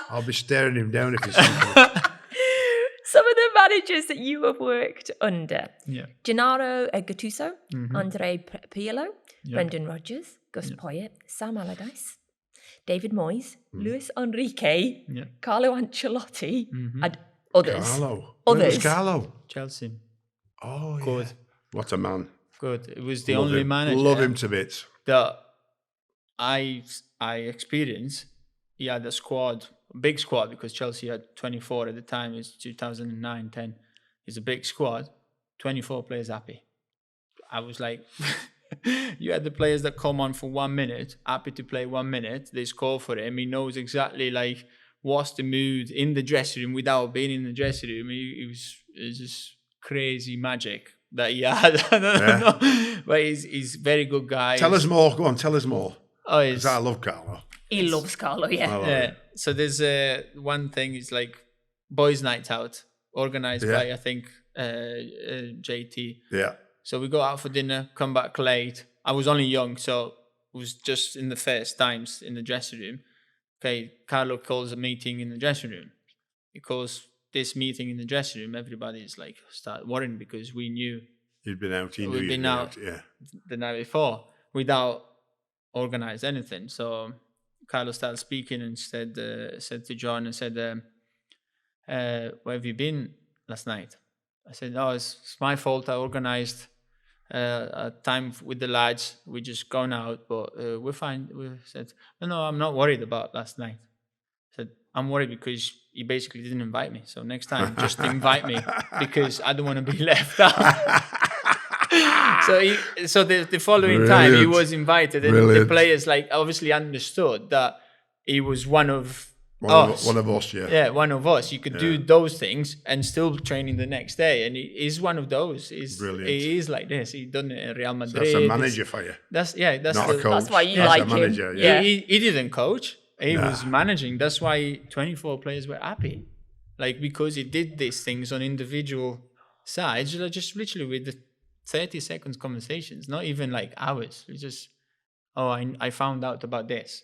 I'll be staring him down if he's secret.
Some of the managers that you have worked under.
Yeah.
Gennaro Gattuso, Andre Pirlo,
Yeah.
Brendan Rodgers, Gus Poyet, Sam Allardyce, David Moyes, Luis Enrique, Carlo Ancelotti, and others.
Carlo. Where was Carlo?
Chelsea.
Oh, yeah.
Good.
What a man.
Good. It was the
Love
only
him.
manager
Love him to bits.
that I experienced. He had a squad, a big squad, because Chelsea had 24 at the time. It's 2009-10. It's a big squad. 24 players happy. I was like, you had the players that come on for 1 minute, happy to play 1 minute. They score for him. He knows exactly like what's the mood in the dressing room without being in the dressing room. It was just crazy magic that he had. I don't know. But he's a very good guy.
Tell us more. Go on, tell us more.
Oh,
Because I love Carlo.
He loves Carlo, yeah.
So there's one thing is like boys' night out, organized by I think JT.
Yeah.
So we go out for dinner, come back late. I was only young, so it was just in the first times in the dressing room. Okay, Carlo calls a meeting in the dressing room. He calls this meeting in the dressing room. Everybody's like start worrying because we knew
you'd been out. He knew
we'd
you'd
been out the night before without organized anything. So Carlo started speaking and said to John and said, where have you been last night? I said, no, it's my fault. I organized a time with the lads. We just gone out, but we're fine. We said, no, I'm not worried about last night. I said, I'm worried because you basically didn't invite me. So next time, just invite me because I don't want to be left out. So the following time he was invited, and the players like obviously understood that he was one of us.
One of us, yeah.
Yeah, one of us. You could do those things and still training the next day, and he's one of those. Brilliant. He is like this. He done it at Real Madrid.
So that's a manager for you.
That's
not a coach.
That's why you like
a manager,
him.
Yeah.
He didn't coach. He was managing. That's why 24 players were happy, like because he did these things on individual sides, just literally with the 30 seconds conversations, not even like hours. It's just, I found out about this.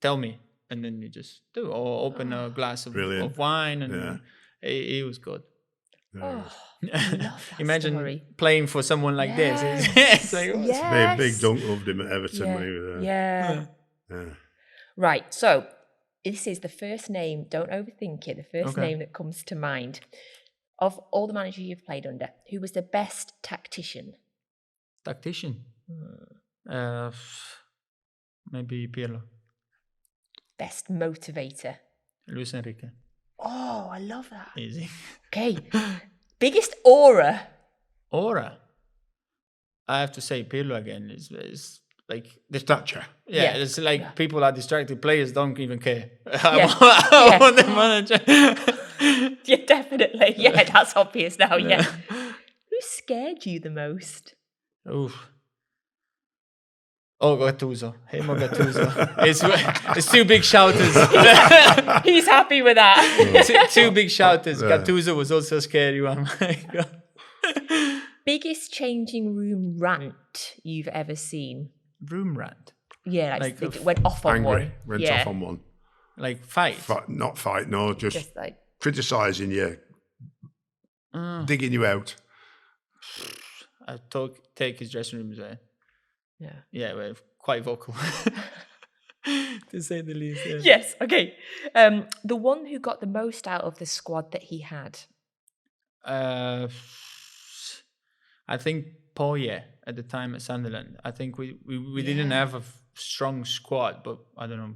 Tell me. And then you just do, or open a glass of wine, and it was good. Imagine playing for someone like this. It's like,
Big Dunk loved him at Everton when he was there.
Yeah. Right, so this is the first name, don't overthink it, the first name that comes to mind. Of all the managers you've played under, who was the best tactician?
Tactician? Maybe Pirlo.
Best motivator?
Luis Enrique.
Oh, I love that.
Easy.
Okay. Biggest aura?
Aura? I have to say Pirlo again. Is like
the stature.
Yeah, it's like people are distracted. Players don't even care. I want the manager.
Yeah, definitely. Yeah, that's obvious now. Yeah. Who scared you the most?
Oof. Oh, Gattuso. Him or Gattuso. It's two big shouters.
He's happy with that.
two big shouters. Yeah. Gattuso was also a scary one. My God.
Biggest changing room rant you've ever seen?
Room rant?
Yeah, like went off on one.
Went off on one.
Like fight?
Not fight, no, just like criticising you, digging you out.
I take his dressing rooms there.
Yeah.
Yeah, well, quite vocal, to say the least. Yeah.
Yes, okay. The one who got the most out of the squad that he had.
I think Pike at the time at Sunderland. I think we didn't have a strong squad, but I don't know.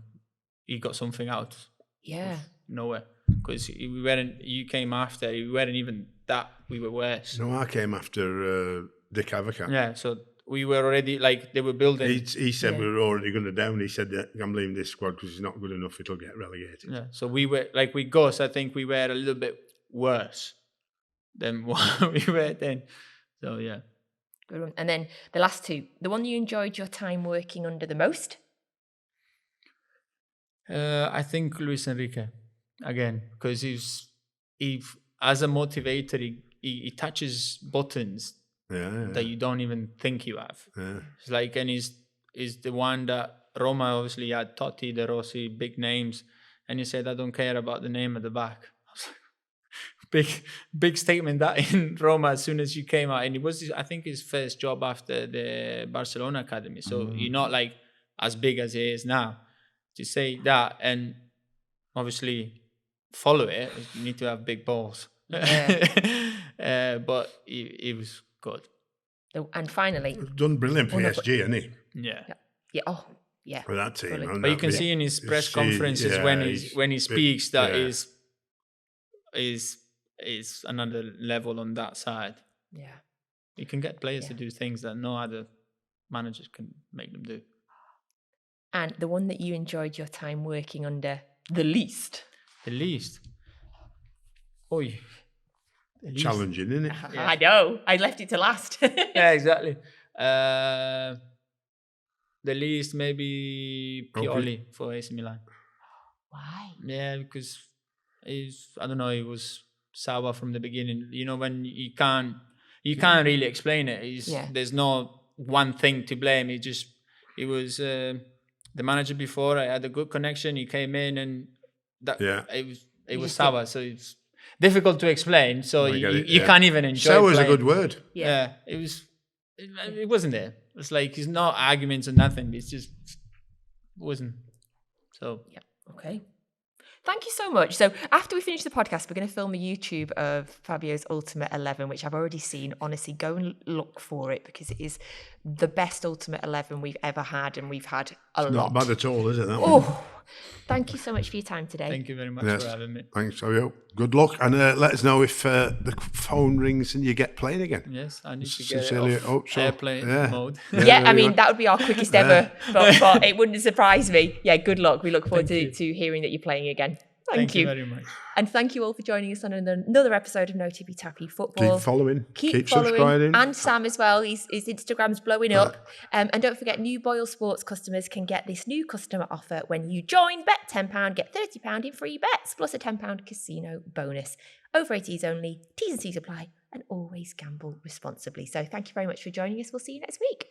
He got something out.
Yeah.
Nowhere, because you came after. We weren't even that. We were worse.
No, I came after Dick Havercat.
Yeah, so we were already like they were building.
He said we were already going to down. He said that I'm leaving this squad because it's not good enough. It'll get relegated.
Yeah, so we were like with Gus. I think we were a little bit worse than what we were then. So yeah.
Good one. And then the last two, the one you enjoyed your time working under the most.
I think Luis Enrique again, because he as a motivator, he touches buttons that you don't even think you have.
Yeah.
It's like, and he's the one that Roma obviously had Totti, De Rossi, big names, and he said, I don't care about the name at the back. I was like, big statement that in Roma as soon as you came out, and it was I think his first job after the Barcelona academy. So you're not like as big as he is now. To say that and obviously follow it, you need to have big balls.
Yeah.
But it was good.
And finally,
Done brilliant for PSG, hasn't he?
Yeah.
Yeah. Oh, yeah.
For that team.
Brilliant.
But you can see in his press conferences when he speaks that is another level on that side.
Yeah.
You can get players to do things that no other managers can make them do.
And the one that you enjoyed your time working under the least.
The least. Oi.
Challenging, isn't it?
Yeah. I know. I left it to last.
Yeah, exactly. The least maybe Pioli for AC Milan.
Why?
Yeah, because I don't know, it was sour from the beginning. You know, when you can't really explain it. There's no one thing to blame. It was the manager before. I had a good connection. He came in and it was sour. So it's difficult to explain. So you can't even enjoy.
Sour is a good word.
Yeah, it wasn't there. It's like it's not arguments or nothing. It's just wasn't. So
yeah, okay. Thank you so much. So after we finish the podcast, we're going to film a YouTube of Fabio's Ultimate 11, which I've already seen. Honestly, go and look for it because it is the best Ultimate 11 we've ever had, and we've had a lot.
Not bad at all, is it? That
one?
Oh,
thank you so much for your time today.
Thank you very much for having me.
Thanks, Fabio. Good luck, and let us know if the phone rings and you get playing again.
Yes, I need to get it off airplane mode.
Yeah, I mean, that would be our quickest ever, but it wouldn't surprise me. Yeah, good luck. We look forward to hearing that you're playing again. Thank you
very much.
And thank you all for joining us on another episode of No Tippy Tappy Football.
Keep following.
Keep following. Subscribing. And Sam as well. His Instagram's blowing up. And don't forget, new Boyle Sports customers can get this new customer offer when you join. Bet £10, get £30 in free bets, plus a £10 casino bonus. Over 18s only. T's and C's apply. And always gamble responsibly. So thank you very much for joining us. We'll see you next week.